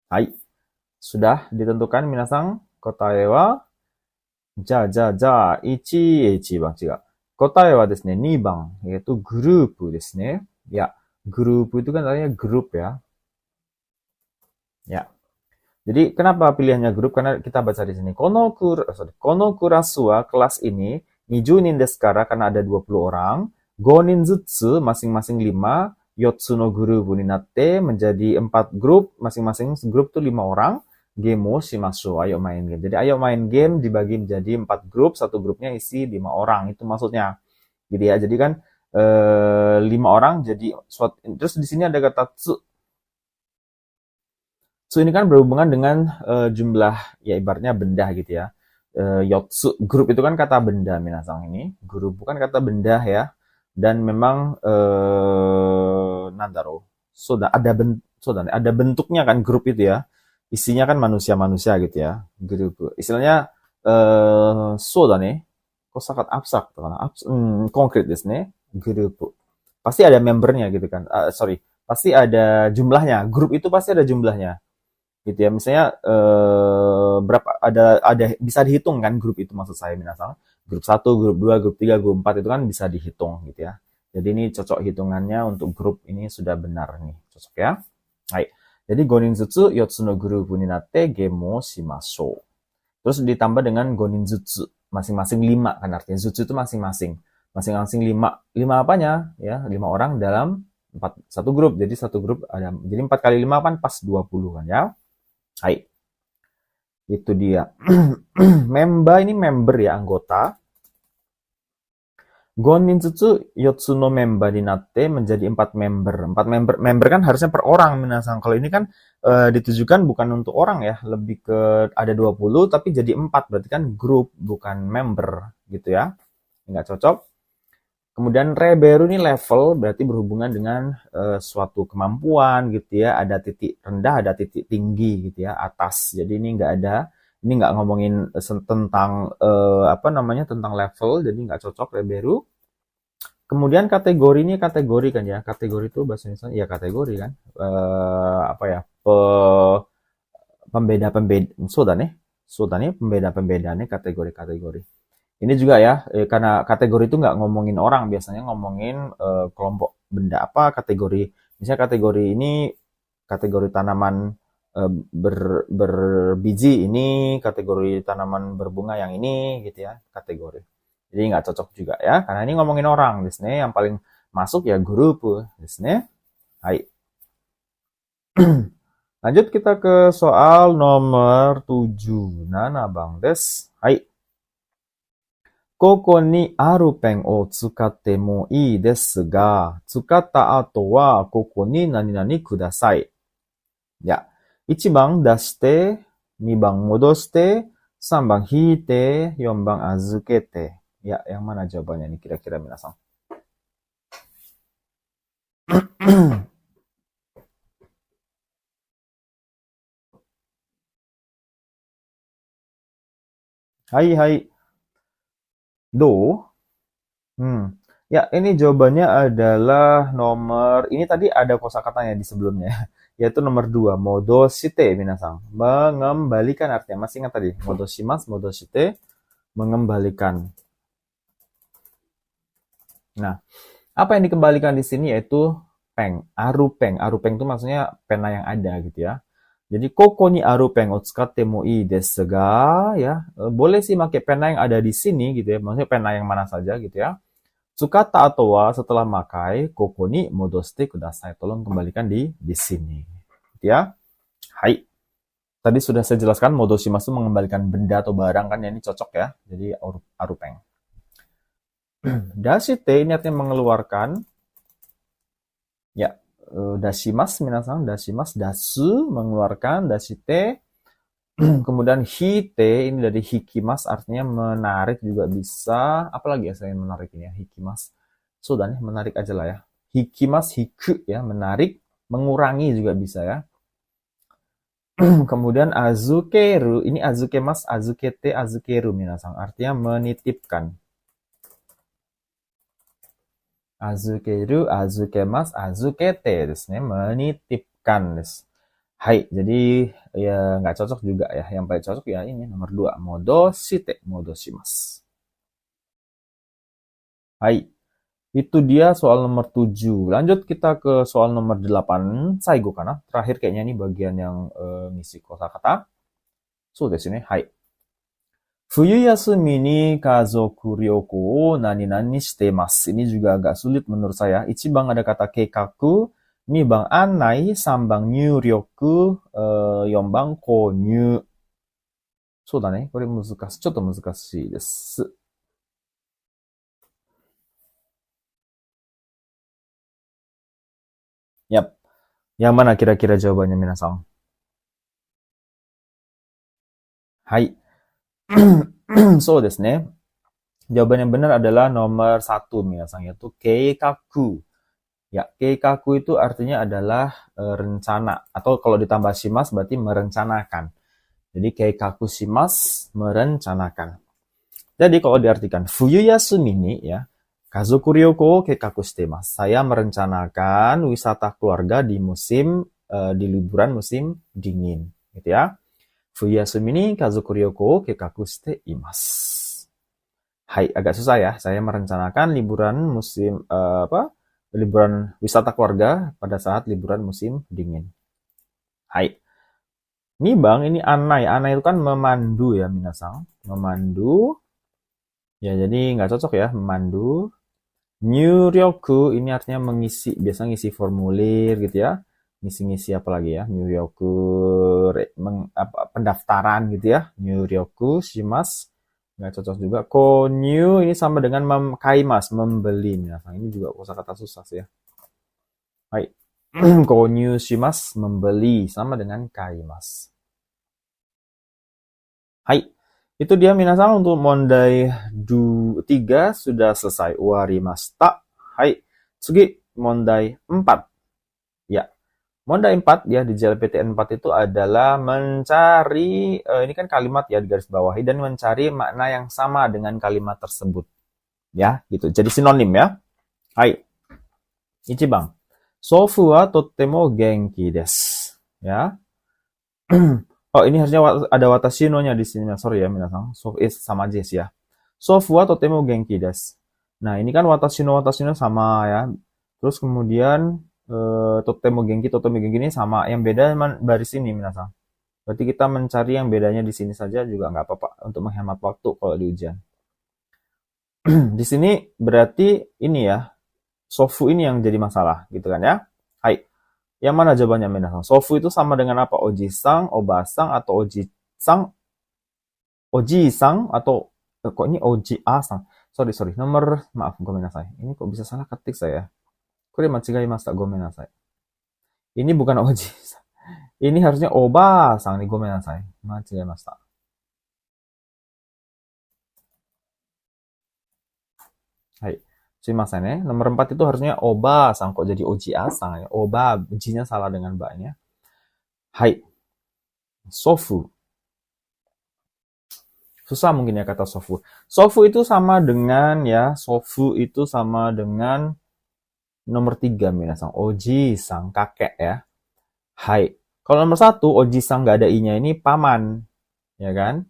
Hai, sudah ditentukan minasan? Kotae wa? Ichi bang, chiga. Kotae wa desu ne, 2 bang, yaitu grup desu ne. Ya, grup itu kan artinya grup ya. Ya. Jadi kenapa pilihannya grup? Karena kita baca di sini. Kono kurasu wa kelas ini 20 nin desu kara karena ada 20 orang. 5 nin zutsu masing-masing 5. Yotsu no grupu ni natte menjadi 4 grup, masing-masing grup tuh 5 orang. Gemo shimashu, ayo main game. Jadi ayo main game dibagi menjadi 4 grup, satu grupnya isi 5 orang. Itu maksudnya. Gitu ya. Jadi kan 5 orang jadi terus di sini ada kata tsu. Tsu ini kan berhubungan dengan jumlah ya ibaratnya benda gitu ya. Yotsu grup itu kan kata benda minasang ini. Grup bukan kata benda ya. Dan memang nandaro. Ada bentuknya kan grup itu ya. Isinya kan manusia-manusia gitu ya. Grup. Istilahnya kosakat abstrak konkret desu ne. Grup. Pasti ada membernya gitu kan. Pasti ada jumlahnya. Grup itu pasti ada jumlahnya. Gitu ya. Misalnya berapa ada bisa dihitung kan grup itu maksud saya minasang. Grup 1, grup 2, grup 3, grup 4 itu kan bisa dihitung gitu ya. Jadi ini cocok hitungannya untuk grup ini sudah benar nih. Cocok ya. Hai. Jadi goninzutsu yotsu no grupu ni natte gemo shimashou. Terus ditambah dengan goninzutsu. Masing-masing 5 kan artinya. Zutsu itu masing-masing. Masing-masing 5. 5 apanya? Ya, 5 orang dalam satu grup. Jadi satu grup ada. Jadi 4 kali 5 kan pas 20 kan ya. Hai. Itu dia. Member ini member ya, anggota. Goninzutsu yotsu no member dinatte menjadi 4 member. 4 member kan harusnya per orang minasang. Kalau ini kan ditujukan bukan untuk orang ya, lebih ke ada 20 tapi jadi 4 berarti kan grup bukan member gitu ya. Enggak cocok. Kemudian reberu ini level berarti berhubungan dengan suatu kemampuan gitu ya. Ada titik rendah, ada titik tinggi gitu ya, atas. Jadi ini nggak ngomongin tentang tentang level, jadi nggak cocok reberu. Kemudian kategori ini kategori kan ya. Kategori itu bahasa Indonesia ya kategori kan. Pembeda-pembeda. Pembeda-pembeda nih kategori-kategori. Ini juga ya, karena kategori itu nggak ngomongin orang, biasanya ngomongin kelompok benda apa, kategori. Misalnya kategori ini, kategori tanaman berbiji ini, kategori tanaman berbunga yang ini, gitu ya, kategori. Jadi nggak cocok juga ya, karena ini ngomongin orang, disini yang paling masuk ya grup, disini. Hai. Lanjut kita ke soal nomor 7. Nana bang des. Hai. ここにあるペンを使ってもいいですが、使った後はここに何々ください。Ya. 1番出して、2番戻して、3番引いて、4番預けて。Ya, yang mana jawabannya nih kira-kira minasan? Hai, hai. Do? Ya, ini jawabannya adalah nomor, ini tadi ada kosakatanya di sebelumnya, yaitu nomor 2, modoshite minasang. Mengembalikan artinya, masih ingat tadi, modoshimasu, modoshite, mengembalikan. Nah, apa yang dikembalikan di sini yaitu peng, arupeng. Arupeng itu maksudnya pena yang ada gitu ya. Jadi koko ni arupeng o tsukatte mo ii desu ga, ya. Boleh sih pakai pena yang ada di sini gitu ya. Maksudnya pena yang mana saja gitu ya. Tsukata atau wa setelah makai koko ni modoshite kudasai. Tolong kembalikan di sini. Gitu ya. Hai. Tadi sudah saya jelaskan modoshimasu mengembalikan benda atau barang kan ya, ini cocok ya. Jadi arupeng. Dashite ini artinya mengeluarkan. Ya, dashimas minasan, dashimas, dasu mengeluarkan, dashite Kemudian hite ini dari hikimas artinya menarik juga bisa. Apalagi ya selain menarik ini ya, hikimas. Sudah nih menarik aja lah ya. Hikimas hiku ya, menarik, mengurangi juga bisa ya. Kemudian azukeru, ini azukemas, azukete, azukeru minasang, artinya menitipkan. Azukeru, azukemas, azukete desu ne, menitipkan desu. Hai, jadi ya nggak cocok juga ya. Yang paling cocok ya ini nomor 2, modoshite, modoshimasu. Hai, itu dia soal nomor 7. Lanjut kita ke soal nomor 8. Saigo kana. Terakhir kayaknya ini bagian yang ngisi kosakata. So desu ne. Hai. Fuyu yasumi ni kazoku ryoko o nani nani shitemasu. Ini juga agak sulit menurut saya. Ichibang ada kata keikaku, 2番 anai, 3番 nyuryoku, 4番 konyu. そうだね。これ難しい。ちょっと難しいです。Yap. Yang mana kira-kira jawabannya, minasang? Hai. So desu ne. Jawaban yang benar adalah nomor 1, minasang, yaitu keikaku. Ya, keikaku itu artinya adalah rencana. Atau kalau ditambah shimas berarti merencanakan. Jadi keikaku shimas, merencanakan. Jadi kalau diartikan fuyu yasumi ni ya, kazoku ryoko o keikaku shitemasu. Saya merencanakan wisata keluarga di musim di liburan musim dingin, gitu ya. Fuyu yasumi ni kazoku ryoko o keikaku shite imasu. Hai, agak susah ya. Saya merencanakan liburan musim liburan wisata keluarga pada saat liburan musim dingin. Hai. Ini bang, ini anai. Anai itu kan memandu ya, minasang. Memandu. Ya, jadi nggak cocok ya, memandu. Nyuryoku ini artinya mengisi, biasa ngisi formulir gitu ya. Ngisi-ngisi apa lagi ya? Nyuryoku, pendaftaran gitu ya. Nyuryoku, shimas. Nggak cocok juga. Konyu ini sama dengan kaimas, membeli. Minasang. Ini juga kosakata susah sih ya. Hai. Konyu shimas, membeli, sama dengan kaimas. Hai. Itu dia minasang untuk mondai 3 sudah selesai. Warimashita. Hai. Sugi, mondai 4. Ya. Mondai 4 ya di JLPTN 4 itu adalah mencari, ini kan kalimat ya di garis bawahi, dan mencari makna yang sama dengan kalimat tersebut. Ya, gitu. Jadi sinonim ya. Hai. Ichibang. Sofu wa totemo genki desu. Ya. Oh, ini harusnya ada watashi no-nya di sini. Sorry ya, minasang. Sofu sama aja sih ya. Sofu wa totemo genki desu. Nah, ini kan watashi no sama ya. Terus kemudian totemo genki ini sama. Yang beda baris ini, minasang. Berarti kita mencari yang bedanya di sini saja juga nggak apa-apa untuk menghemat waktu kalau di ujian. Di sini berarti ini ya, sofu ini yang jadi masalah, gitu kan ya. Hai. Yang mana jawabannya, minasang? Sofu itu sama dengan apa? Oji-sang, oba-sang, atau oji-sang? Oji-sang, atau kok ini oji-a-sang? Sorry. Maaf, gomenasai. Ini kok bisa salah ketik saya? Kore machigaimashita, gomenasai. Ini bukan oji-sang. Ini harusnya oba-sang nih, gomenasai. Machigaimashita. Hai. Sumimasen ya. Nomor 4 itu harusnya oba-sang, kok jadi oji-a-sang ya. Oba, jinya salah dengan ba-nya. Hai. Sofu. Susah mungkin ya kata sofu. Sofu itu sama dengan ya, sofu itu sama dengan nomor 3, minasang. Oji-sang, kakek ya. Hai. Kalau nomor 1, oji-sang nggak ada i-nya, ini paman. Ya kan?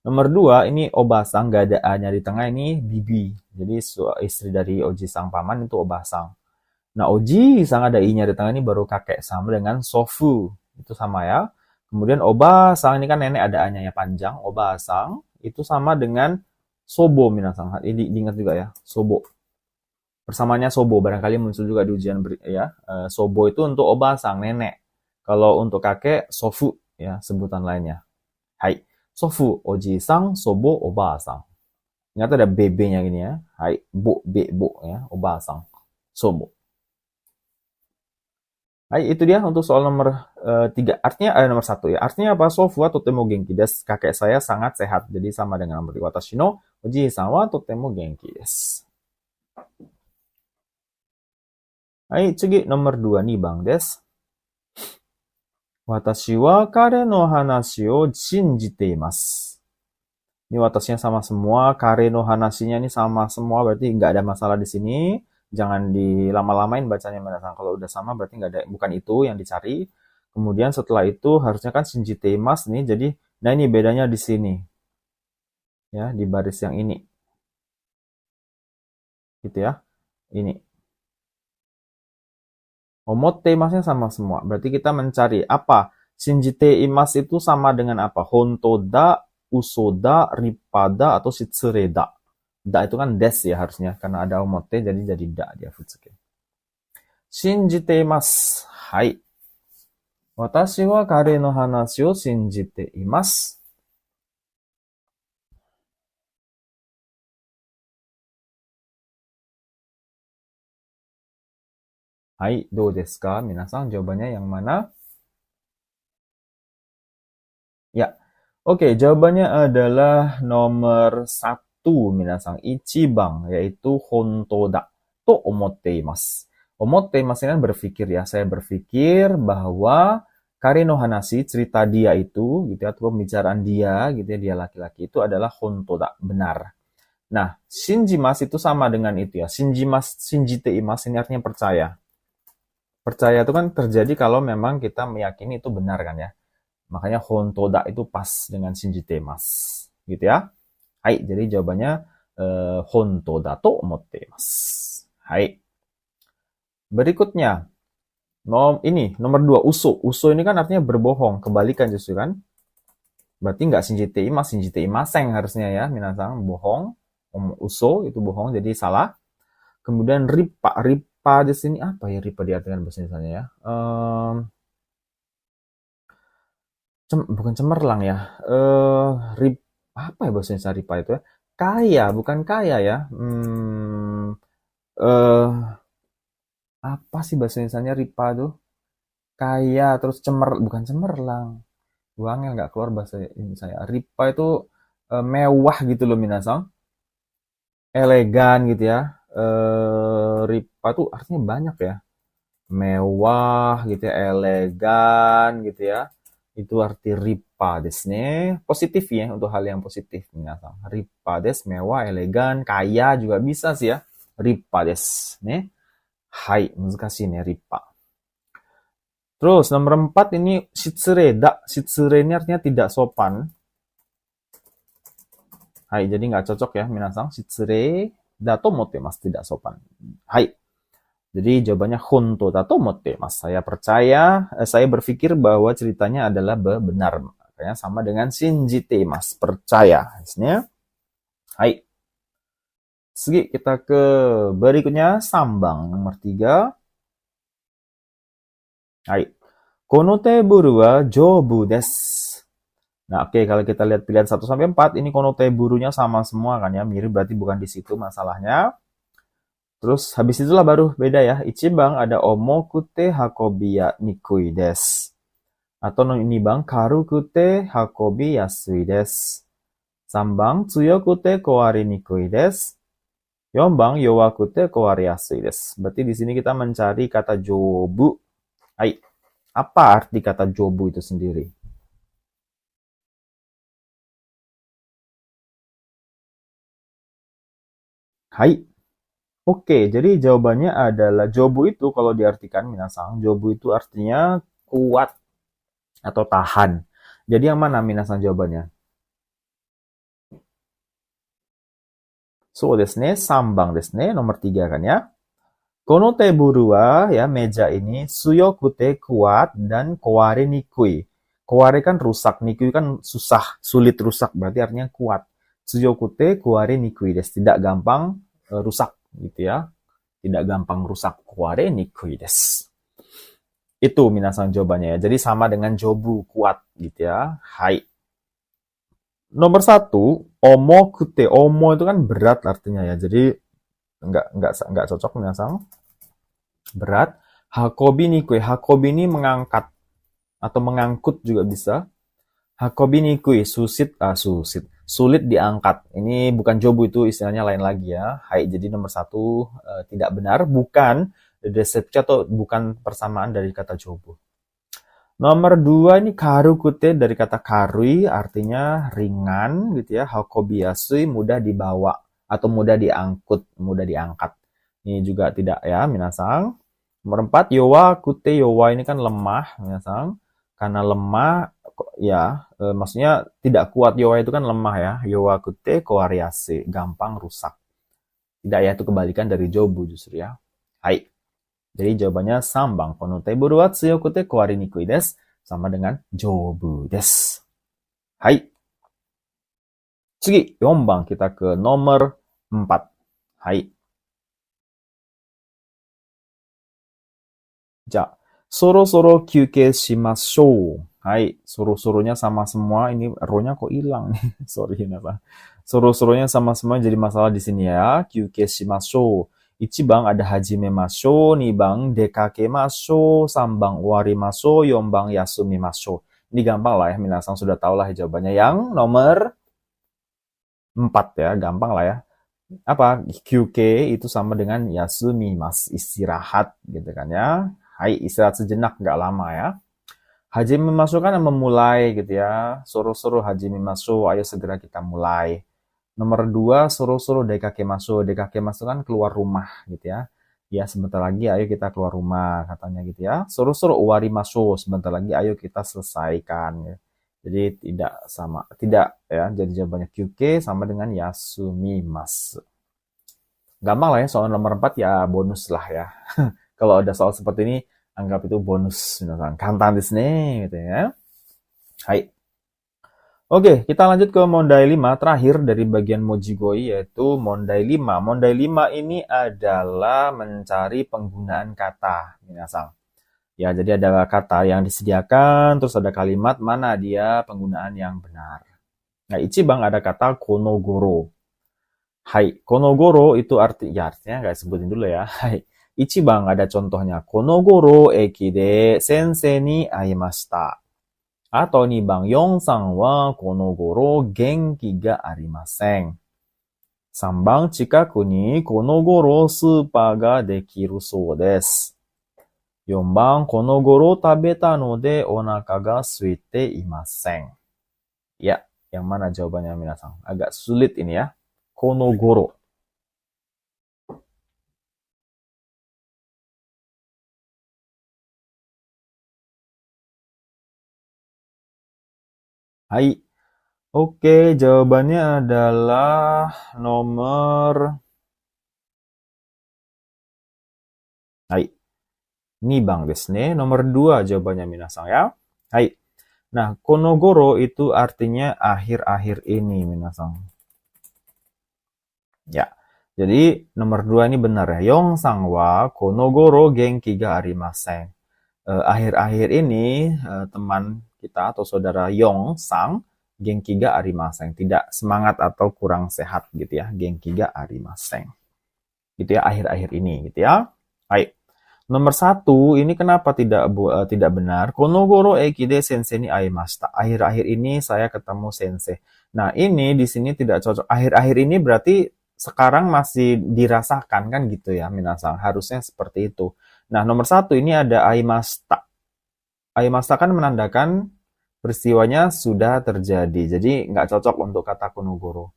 Nomor 2, ini oba-sang, nggak ada a-nya di tengah, ini bibi. Jadi istri dari oji-sang paman itu oba-sang. Nah, oji-sang ada i-nya di tengah, ini baru kakek. Sama dengan sofu. Itu sama ya. Kemudian oba-sang ini kan nenek, ada a-nya ya panjang. Oba-sang itu sama dengan sobo, minasang. Ini diingat juga ya, sobo. Persamanya sobo, barangkali muncul juga di ujian ya. Sobo itu untuk oba-sang, nenek. Kalau untuk kakek, sofu ya, sebutan lainnya. Hai. Sofu, oji-sang, sobo, oba-sang. Ingat ada BB-nya gini ya. Hai, bo, be, bo ya, oba-sang, sobo. Hai, itu dia untuk soal nomor 3. Artinya nomor 1 ya. Artinya apa? Sofu wa totemo genki desu. Kakek saya sangat sehat. Jadi sama dengan nomor 2. Watashi no oji-san wa totemo genki desu. Hai, tsugi nomor 2 nih Bang Des. Watashi wa kare no hanashi o shinjite imasu. Ini watasnya sama semua, kare no hanashinya ini sama semua, berarti nggak ada masalah di sini. Jangan dilama-lamain bacanya menasang. Kalau udah sama berarti nggak ada, bukan itu yang dicari. Kemudian setelah itu harusnya kan shinjite imasu nih, jadi nah ini bedanya di sini. Ya, di baris yang ini. Gitu ya. Ini. Omote imasnya sama semua. Berarti kita mencari apa? Shinjite imas itu sama dengan apa? Hontoda, usoda, ripada, atau shitsureda. Da itu kan des ya harusnya. Karena ada omote jadi da dia futsuke. Shinjite imasu. Hai. Watashi wa kare no hanashi o shinjite imasu. Hai, do desu ka? Minasan, jawabannya yang mana? Ya. Oke, jawabannya adalah nomor 1, minasan. Ichibang, yaitu hontoda to omotte imasu. Omotte imasu kan berpikir ya. Saya berpikir bahwa kare no hanashi, cerita dia itu, gitu ya, atau pembicaraan dia, gitu ya, dia laki-laki itu adalah hontoda, benar. Nah, shinjimasu itu sama dengan itu ya. Shinjimasu, shinjite imasu ini artinya percaya. Percaya itu kan terjadi kalau memang kita meyakini itu benar kan ya. Makanya hontoda itu pas dengan shinjite mas. Gitu ya. Hai, jadi jawabannya hontoda to omotte mas. Hai. Berikutnya, ini nomor 2, uso. Uso ini kan artinya berbohong, kebalikan justru kan. Berarti nggak shinjite imas, shinjite imaseng harusnya ya, minasang, bohong. Uso itu bohong, jadi salah. Kemudian ripa, ripa di sini apa ya ripa diartikan bahasa Indonesia ya? Bukan cemerlang ya. Rip, apa ya bahasa Indonesia ripa itu ya? Kaya, bukan kaya ya. Eh, apa sih bahasa Indonesia ripa tuh? Kaya, terus bukan cemerlang. Uangnya nggak keluar bahasa ini saya. Ripa itu mewah gitu loh minasang. Elegan gitu ya. Ripa tuh artinya banyak ya. Mewah gitu ya, elegan gitu ya. Itu arti ripa desu ne. Positif ya, untuk hal yang positif. Minasan. Ripa desu, mewah, elegan, kaya juga bisa sih ya. Ripa desu ne. Hai, muzukashi ne, ripa. Terus nomor 4 ini shitsureda. Shitsure ini artinya tidak sopan. Hai, jadi nggak cocok ya minasang. Shitsure dato motemas, tidak sopan. Hai. Jadi jawabannya honto dato motemas. Saya percaya, saya berpikir bahwa ceritanya adalah benar. Makanya sama dengan shinjite mas, percaya. Maksudnya, hai. Segi kita ke berikutnya, sambang nomor 3. Hai. Kono teburu wa jobu desu. Nah, oke, kalau kita lihat pilihan 1 sampai 4, ini kono teburunya sama semua kan ya, mirip, berarti bukan di situ masalahnya. Terus habis itulah baru beda ya. Ichiban ada omokute hakobiya nikui desu. Atau ini bang, karukute hakobi yasui desu. Sambang, tsuyokute kowari nikui desu. Yombang, yowakute kowari yasui desu. Berarti di sini kita mencari kata jobu. Hai, apa arti kata jobu itu sendiri? Hai, oke, jadi jawabannya adalah jobu itu kalau diartikan minasang, jobu itu artinya kuat atau tahan. Jadi yang mana minasang jawabannya? So desu ne, sambang desu ne, nomor 3 kan ya. Kono teburu wa ya meja ini suyokute kuat dan koware nikui. Koware kan rusak, nikui kan susah, sulit rusak, berarti artinya kuat. Suyokute koware nikui desu, tidak gampang rusak gitu ya. Tidak gampang rusak, koware nikui desu. Itu minasang jawabannya ya. Jadi sama dengan jobu, kuat gitu ya. Hai. Nomor 1, omo kute. Omo itu kan berat artinya ya. Jadi nggak cocok minasang. Berat. Hakobi nikui. Hakobi ini mengangkat atau mengangkut juga bisa. Hakobi nikui, sulit diangkat. Ini bukan jobu, itu istilahnya lain lagi ya. Hai, jadi nomor 1 tidak benar, bukan desepsi atau bukan persamaan dari kata jobu. Nomor 2 ini karukute dari kata karui, artinya ringan gitu ya. Hakobiyasui, mudah dibawa atau mudah diangkut, mudah diangkat. Ini juga tidak ya, minasang. Nomor 4, yowa kute. Yowa ini kan lemah, minasang. Karena lemah, ya maksudnya tidak kuat. Yowa itu kan lemah ya. Yowa kute kowariase, gampang rusak. Tidak ya, itu kebalikan dari jobu justru ya. Hai. Jadi jawabannya sambang. Kono teburu wa tsuyoku te kowari nikui desu. Sama dengan jobu desu. Hai. Tsugi, 4 bang. Kita ke nomor 4. Hai. Ja, soro-soro kyukei shimashou. Hai, soro-soronya sama semua. Ini ro-nya kok hilang nih. Sorry, kenapa? Soro-soronya sama semua jadi masalah di sini ya. Kyukei shimashou. 1 bang ada hajimemashou, 2 bang dekakemashou, 3 bang owarimashou, 4 bang yasumimashou. Ini gampang lah ya, minasang sudah tahu lah jawabannya. Yang nomor 4 ya, gampang lah ya. Apa? QK itu sama dengan yasumimasu, istirahat gitu kan ya. Hai, istirahat sejenak, nggak lama ya. Hajimemashou kan memulai gitu ya. Soro-soro hajimemashou, ayo segera kita mulai. Nomor 2, soro-soro dekakemashou. Dekakemashou kan keluar rumah gitu ya. Ya, sebentar lagi ayo kita keluar rumah katanya gitu ya. Soro-soro owarimashou, sebentar lagi ayo kita selesaikan ya. Jadi tidak sama, tidak ya. Jadi jawabannya QK sama dengan yasumimasu. Gampang lah ya, soal nomor 4 ya bonus lah ya. Kalau ada soal seperti ini, anggap itu bonus. Kantan desu ne gitu ya. Hai. Oke, kita lanjut ke Mondai 5, terakhir dari bagian Mojigoi, yaitu Mondai 5. Mondai 5 ini adalah mencari penggunaan kata, minasang. Ya, jadi ada kata yang disediakan, terus ada kalimat mana dia penggunaan yang benar. Nah, Ichibang ada kata konogoro. Hai, konogoro itu artinya nggak sebutin dulu ya. Hai, Ichibang ada contohnya. Konogoro eki de sensei ni aimashita. Atau 2 bang, Yong-san wa konogoro genki ga arimasen. 3 bang, chikaku ni konogoro supa ga dekiru sou desu. 4 bang, konogoro tabeta no de onaka ga suite imasen. Ya, yang mana jawabannya minasang? Agak sulit ini ya. Konogoro. Hai. Oke, jawabannya adalah nomor... Hai. 2 bang desu ne. Nomor 2 jawabannya minasang ya. Hai. Nah, konogoro itu artinya akhir-akhir ini minasang. Ya. Jadi nomor 2 ini benar ya. Yong-san wa konogoro genki ga arimasen. Akhir-akhir ini teman kita atau saudara Yong-sang genki ga arimasen. Tidak semangat atau kurang sehat gitu ya. Genki ga arimasen. Gitu ya, akhir-akhir ini gitu ya. Baik. Nomor 1 ini kenapa tidak benar? Konogoro eki de sensei ni aimashita. Akhir-akhir ini saya ketemu sensei. Nah, ini di sini tidak cocok. Akhir-akhir ini berarti sekarang masih dirasakan kan gitu ya, minasang. Harusnya seperti itu. Nah, nomor 1 ini ada aimashita. Aimashita kan menandakan peristiwanya sudah terjadi. Jadi nggak cocok untuk kata konogoro.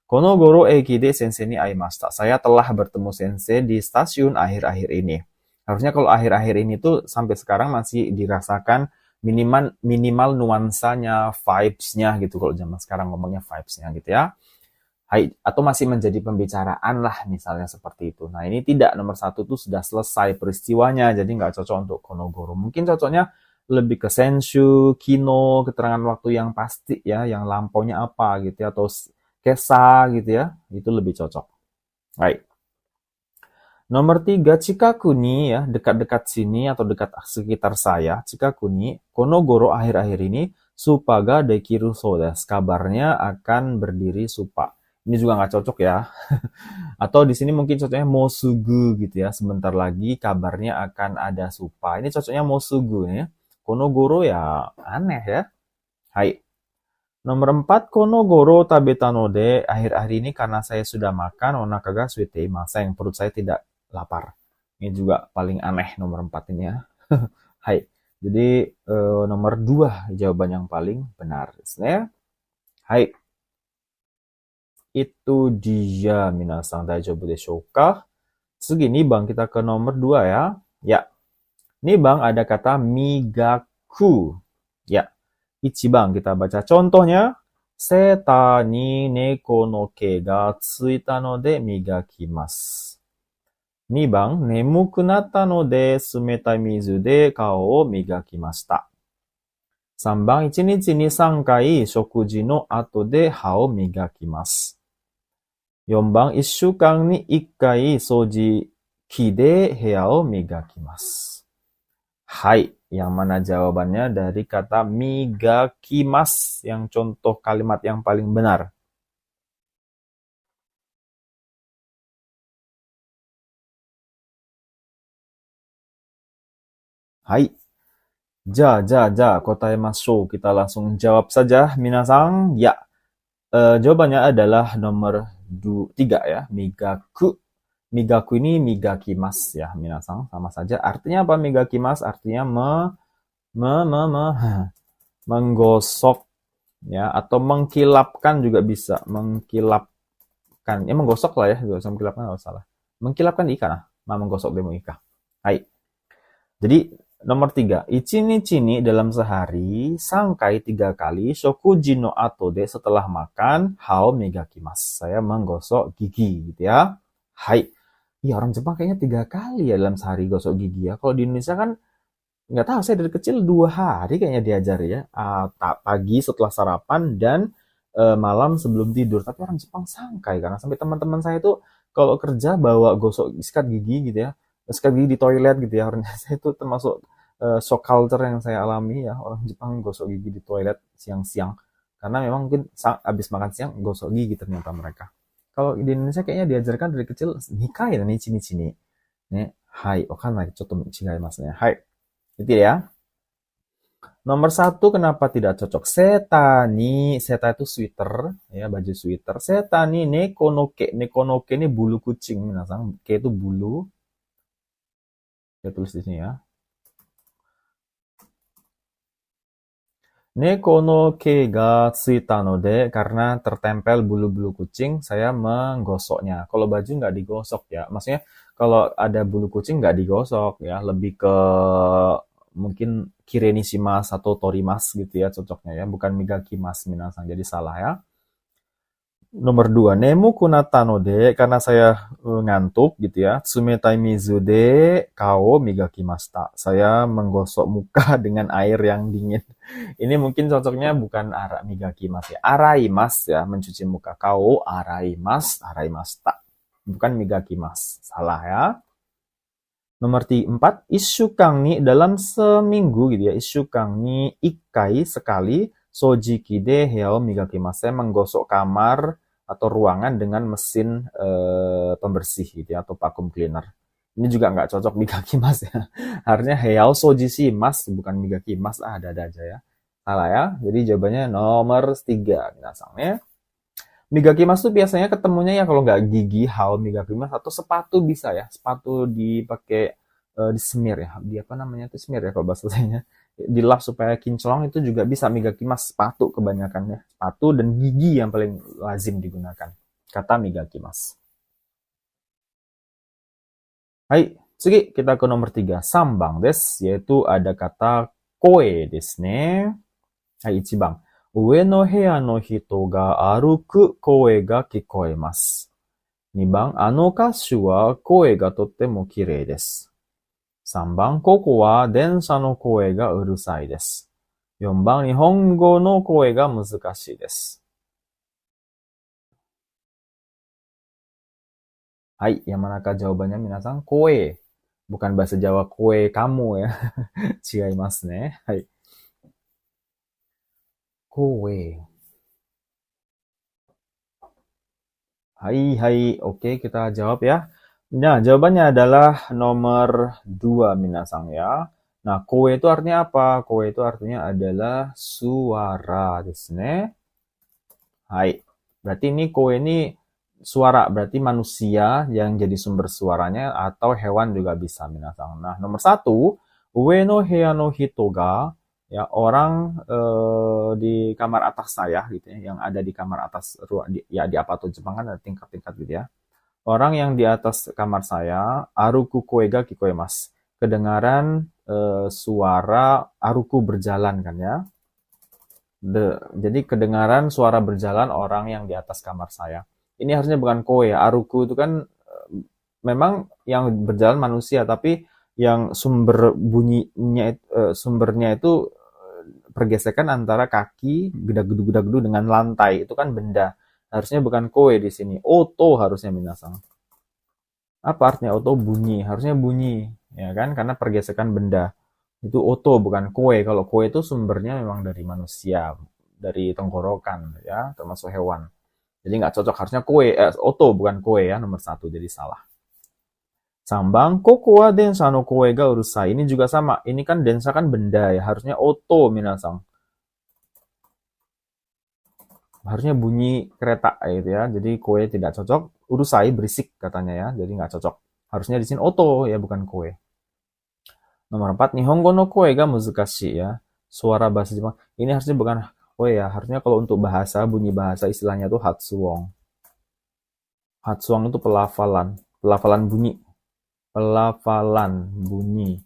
Konogoro eki de sensei ni aimashita. Saya telah bertemu sensei di stasiun akhir-akhir ini. Harusnya kalau akhir-akhir ini tuh sampai sekarang masih dirasakan minimal nuansanya, vibes-nya gitu. Kalau zaman sekarang ngomongnya vibes-nya gitu ya. Hai, atau masih menjadi pembicaraan lah misalnya seperti itu. Nah, ini tidak, nomor 1 tuh sudah selesai peristiwanya, jadi nggak cocok untuk konogoro. Mungkin cocoknya lebih ke senshu, kino, keterangan waktu yang pasti ya, yang lampaunya apa gitu ya, atau kesa gitu ya, itu lebih cocok. Baik. Nomor 3, chikaku ni ya, dekat-dekat sini atau dekat sekitar saya. Chikaku ni, konogoro akhir-akhir ini, supa ga dekiru sou desu. Kabarnya akan berdiri supa. Ini juga nggak cocok ya. Atau di sini mungkin cocoknya mosugu gitu ya. Sebentar lagi kabarnya akan ada supa. Ini cocoknya mosugu ya. Konogoro ya aneh ya. Hai. Nomor 4, konogoro tabeta no de. Akhir-akhir ini karena saya sudah makan, onaka ga suite imasen. Perut saya tidak lapar. Ini juga paling aneh nomor 4 ini ya. Hai. Jadi nomor 2 jawaban yang paling benar. Ya. Hai. Itu dia minasan daijoubu deshou ka? Tsugi nih bang, kita ke nomor 2 ya. Ya. Nih bang, ada kata migaku. Ya. Ichiban kita baca contohnya. Seta ni neko no ke ga tsuita no de migakimasu. Nih bang, nemuku natta no de sumetai mizu de kao o migakimashita. 3番、1日に3回食事の後で歯を磨きます。4番、1週間に1回掃除機で部屋を磨きます。Hai, yang mana jawabannya dari kata migakimas, yang contoh kalimat yang paling benar? Hai. Ja, kotaemashou. Kita langsung jawab saja, minasang. Ya, jawabannya adalah nomor 3 ya, migaku. Migaku ini migakimas ya, minasang. Sama saja. Artinya apa migakimas? Artinya menggosok ya, atau mengkilapkan juga bisa. Mengkilapkan. Ya menggosok lah ya, enggak usah mengkilapkan, enggak salah. Mengkilapkan ikan lah. Menggosok demo ikan. Hai. Jadi nomor 3, ichinichi ni dalam sehari, sangkai 3 kali, shokuji no ato de setelah makan, hao migakimasu. Saya menggosok gigi gitu ya. Hai. Iya, orang Jepang kayaknya 3 kali ya dalam sehari gosok gigi ya. Kalau di Indonesia kan nggak tahu, saya dari kecil 2 hari kayaknya diajar ya. Pagi setelah sarapan dan malam sebelum tidur. Tapi orang Jepang sangkai, karena sampai teman-teman saya itu kalau kerja bawa gosok sikat gigi gitu ya. Sikat gigi di toilet gitu ya. Orang saya itu termasuk shock culture yang saya alami ya. Orang Jepang gosok gigi di toilet siang-siang. Karena memang mungkin habis makan siang gosok gigi ternyata mereka. Kalau di Indonesia kayaknya diajarkan dari kecil nikai da nichi nichi ni. Ne, hai, wakanai, chotto chigaimasu ne. Hai. Itu ya. Nomor 1 kenapa tidak cocok? Seta ni, seta itu sweater, ya baju sweater. Seta ni neko no ke. Neko no ke ini bulu kucing, minasang. Ke itu bulu. Saya tulis di sini ya. Neko no ke ga tsuita no de, karena tertempel bulu-bulu kucing, saya menggosoknya. Kalau baju nggak digosok ya. Maksudnya kalau ada bulu kucing nggak digosok ya. Lebih ke mungkin kirenishimasu atau torimasu gitu ya cocoknya ya. Bukan migakimasu minasang. Jadi salah ya. Nomor 2, nemu kunata no de, karena saya ngantuk gitu ya. Tsumetai mizu de kao migakimashita. Saya menggosok muka dengan air yang dingin. Ini mungkin cocoknya bukan migakimas ya. Araimas ya, mencuci muka. Kao araimashita. Bukan migakimas. Salah ya. Nomor 4, isyukang ni dalam seminggu gitu ya. Isyukang ni ikai sekali sojiki de heao migakimasu. Saya menggosok kamar atau ruangan dengan mesin pembersih gitu ya, atau vacuum cleaner. Ini juga nggak cocok migakimasu ya. Harusnya heao sojishi mas, bukan migakimasu. Ada-ada aja ya. Salah ya. Jadi jawabannya nomor 3. Minasangnya. Migakimasu tuh biasanya ketemunya ya kalau nggak gigi, hao migakimasu, atau sepatu bisa ya. Sepatu dipakai disemir ya. Di apa namanya itu semir ya kalau bahasa saya. Dilap supaya kinclong, itu juga bisa migakimasu. Sepatu kebanyakan ya. Sepatu dan gigi yang paling lazim digunakan. Kata migakimasu. Hai, tsugi kita ke nomor 3. Sambang desu, yaitu ada kata koe desu ne. Hai, 1番。上の部屋の人が歩く声が聞こえます。2番、あの歌手は声がとっても綺麗です。3番、ここは電車の声がうるさいです。4番、日本語の声が難しいです。Hai, yang manakah jawabannya minasang? Koe. Bukan bahasa Jawa kue kamu ya. Chigaimasu ne. Hai. Koe. Hai, hai. Oke, kita jawab ya. Nah, jawabannya adalah nomor 2, minasang ya. Nah, koe itu artinya apa? Koe itu artinya adalah suara desu ne. Hai. Berarti ini koe ini suara, berarti manusia yang jadi sumber suaranya atau hewan juga bisa, minasang. Nah, nomor 1, ue no heya no hito ga, ya orang di kamar atas saya gitu ya, yang ada di kamar atas ruang ya di Apato Jepang kan ada tingkat-tingkat gitu ya. Orang yang di atas kamar saya, aruku koe ga kikoemas. Kedengaran suara aruku berjalan kan ya. Jadi kedengaran suara berjalan orang yang di atas kamar saya. Ini harusnya bukan koe ya. Aruku itu kan memang yang berjalan manusia, tapi yang sumber bunyinya sumbernya itu pergesekan antara kaki gedak-gedu dengan lantai. Itu kan benda. Harusnya bukan koe di sini. Oto harusnya, minasang. Apa artinya oto? Bunyi. Harusnya bunyi, ya kan? Karena pergesekan benda. Itu oto, bukan koe. Kalau koe itu sumbernya memang dari manusia, dari tenggorokan, ya, termasuk hewan. Jadi nggak cocok. Harusnya koe, oto bukan koe ya, nomor 1. Jadi salah. Sambang, koko wa densa no koe ga urusai. Ini juga sama. Ini kan densa kan benda ya. Harusnya oto, minasang. Harusnya bunyi kereta gitu ya. Jadi koe tidak cocok. Urusai berisik katanya ya. Jadi nggak cocok. Harusnya di sini oto ya, bukan koe. Nomor 4, Nihongo no koe ga muzukashi ya. Suara bahasa Jepang. Ini harusnya bukan koe ya. Harusnya kalau untuk bahasa, bunyi bahasa istilahnya tuh hatsuong. Hatsuong itu pelafalan. Pelafalan bunyi. Pelafalan bunyi.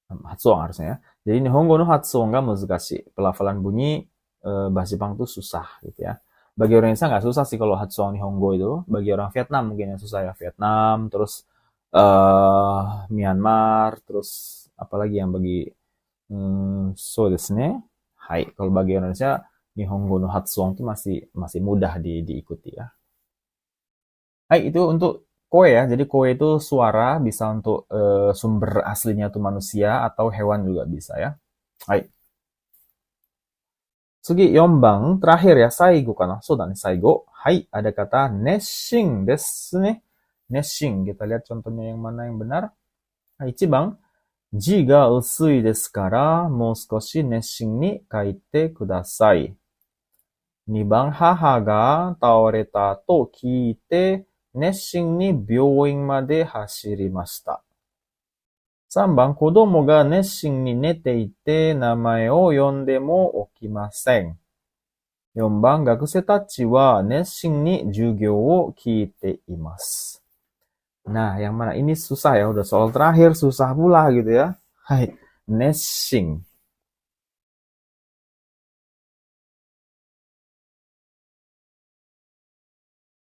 Hatsuong harusnya ya. Jadi Nihongo no hatsuong ga muzukashi. Pelafalan bunyi bahasa Jepang tuh susah gitu ya. Bagi orang Indonesia nggak susah sih kalau Hatsuong Nihongo itu. Bagi orang Vietnam mungkin yang susah ya. Vietnam, terus Myanmar, terus apalagi yang bagi so desu ne. Hai, kalau bagi Indonesia Nihongo no Hatsuong itu masih mudah diikuti ya. Hai, itu untuk koe ya. Jadi koe itu suara, bisa untuk sumber aslinya itu manusia atau hewan juga bisa ya. Hai. Tsugi, 4番, terakhir ya, saigo kana. So da ne, saigo. Hai, ada kata nesshin desu ne. Nesshin, kita lihat contohnya yang mana yang benar. Hai, 1番, ji ga usui desu kara, mou skoshi nesshin ni kaite kudasai. 2番、母が倒れたと聞いて、熱心に病院まで走りました。3番、子供が熱心に寝ていて、名前を呼んでも起きません。4番、学生たちは熱心に授業を聞いています。Nah, yang mana? Ini susah ya, udah soal terakhir susah pula gitu ya. Hai, nesshin.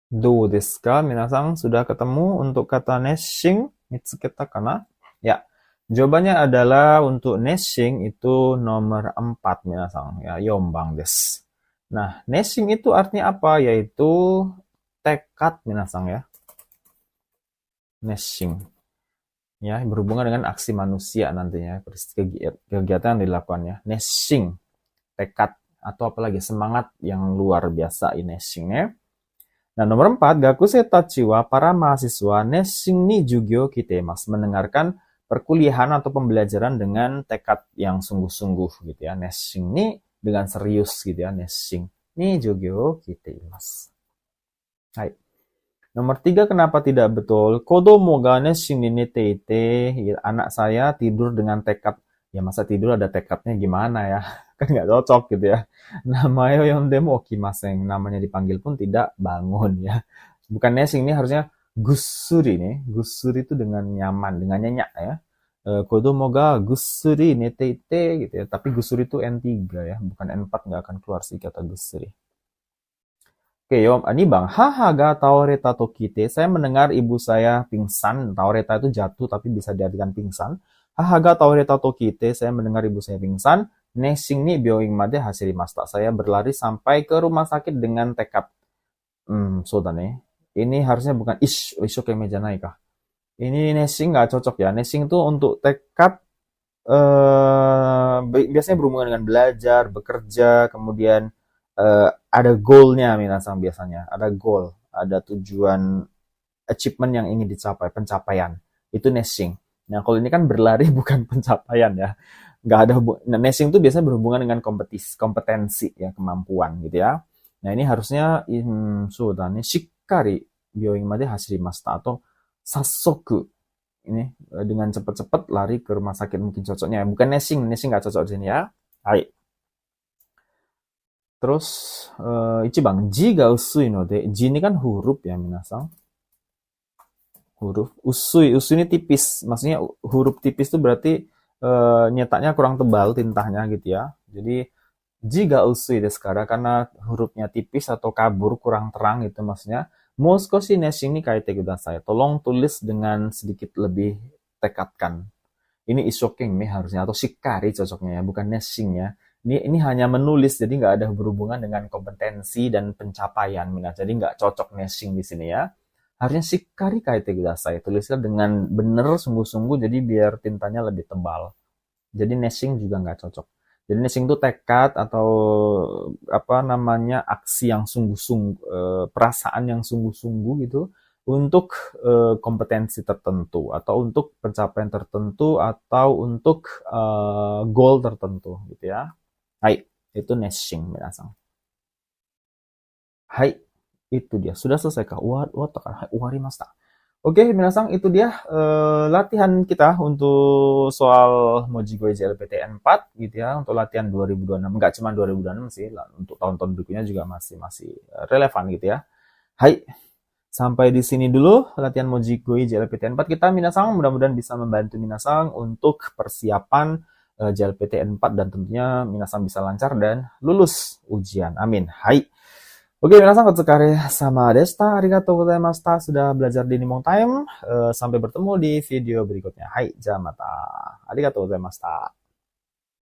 Do desu ka? Minasang sudah ketemu untuk kata nesshin? Mitsuketa kana? Ya, jawabannya adalah untuk nesshin itu nomor 4, minasang. Ya, yombang desu. Nah, nesshin itu artinya apa? Yaitu tekad, minasang ya. Nesshin. Ya, berhubungan dengan aksi manusia nantinya, kegiatan yang dilakukannya. Nesshin, tekad atau apalagi semangat yang luar biasa ini nesshin ya. Nah, nomor 4, gakusei tachi wa para mahasiswa nesshin ni jugyo kitemasu, mendengarkan perkuliahan atau pembelajaran dengan tekad yang sungguh-sungguh gitu ya. Nesshin ni dengan serius gitu ya, nesshin ni jugyo kitemasu. Hai. Nomor 3, kenapa tidak betul? Kodomo ga nesshin ni nete ite, anak saya tidur dengan tekad. Ya masa tidur ada tekadnya gimana ya? Kan nggak cocok gitu ya. Namae yondemo okimasen, namanya dipanggil pun tidak bangun ya. Bukan nesshin, ini harusnya gussuri nih. Gussuri itu dengan nyaman, dengan nyenyak ya. Kodomo ga gussuri nete ite gitu ya. Tapi gussuri itu N3 ya, bukan N4, nggak akan keluar sih kata gussuri. Oke, ini bang, haha ga taoreta tokite, saya mendengar ibu saya pingsan. Taoreta itu jatuh tapi bisa diartikan pingsan. Haha ga taoreta tokite, saya mendengar ibu saya pingsan. Nesshin ni byoin made hashirimashita, saya berlari sampai ke rumah sakit dengan tekad. So da ne. Ini harusnya bukan ishokeme janai kah? Ini nesshin nggak cocok ya. Nesshin itu untuk tekad biasanya berhubungan dengan belajar, bekerja, kemudian ada goalnya minasang biasanya, ada goal, ada tujuan achievement yang ingin dicapai, pencapaian. Itu neshing. Nah, kalau ini kan berlari bukan pencapaian ya. Nggak ada nah, neshing itu biasanya berhubungan dengan kompetensi ya, kemampuan gitu ya. Nah, ini harusnya shikkari byoin made hashirimashita atau sassoku ini dengan cepat-cepat lari ke rumah sakit mungkin cocoknya. Bukan neshing nggak cocok di sini ya. Hai. Terus ichibang ji ga usui node, ji ini kan huruf ya minasang. Huruf usui ini tipis, maksudnya huruf tipis itu berarti nyetaknya kurang tebal tintanya gitu ya. Jadi ji ga usui desu kara, karena hurufnya tipis atau kabur kurang terang gitu maksudnya. Mou skoshi neshing ni kaite kudasai. Tolong tulis dengan sedikit lebih tekadkan. Ini is shocking nih harusnya, atau shikari cocoknya ya, bukan neshing ya. Ini hanya menulis, jadi nggak ada berhubungan dengan kompetensi dan pencapaian. Jadi nggak cocok neshing di sini ya. Harusnya shikari kaite kudasai. Tulisnya dengan benar, sungguh-sungguh, jadi biar tintanya lebih tebal. Jadi neshing juga nggak cocok. Jadi neshing itu tekad atau apa namanya aksi yang sungguh-sungguh, perasaan yang sungguh-sungguh gitu untuk kompetensi tertentu atau untuk pencapaian tertentu atau untuk goal tertentu gitu ya. Hai, itu neshing minasang. Hai, itu dia. Sudah selesai kah? Uwarimashita. Oke, minasang, itu dia latihan kita untuk soal Mojigoe JLPTN 4 gitu ya, untuk latihan 2026. Enggak cuma 2026 sih, untuk tahun-tahun berikutnya juga masih relevan gitu ya. Hai, sampai di sini dulu latihan Mojigoe JLPTN 4 kita minasang, mudah-mudahan bisa membantu minasang untuk persiapan JLPTN 4 dan tentunya minasang bisa lancar dan lulus ujian. Amin. Hai. Oke, minasan otsukare sama deshita. Arigatou gozaimashita sudah belajar di Nimong Time. Sampai bertemu di video berikutnya. Hai, ja mata. Arigatou gozaimashita.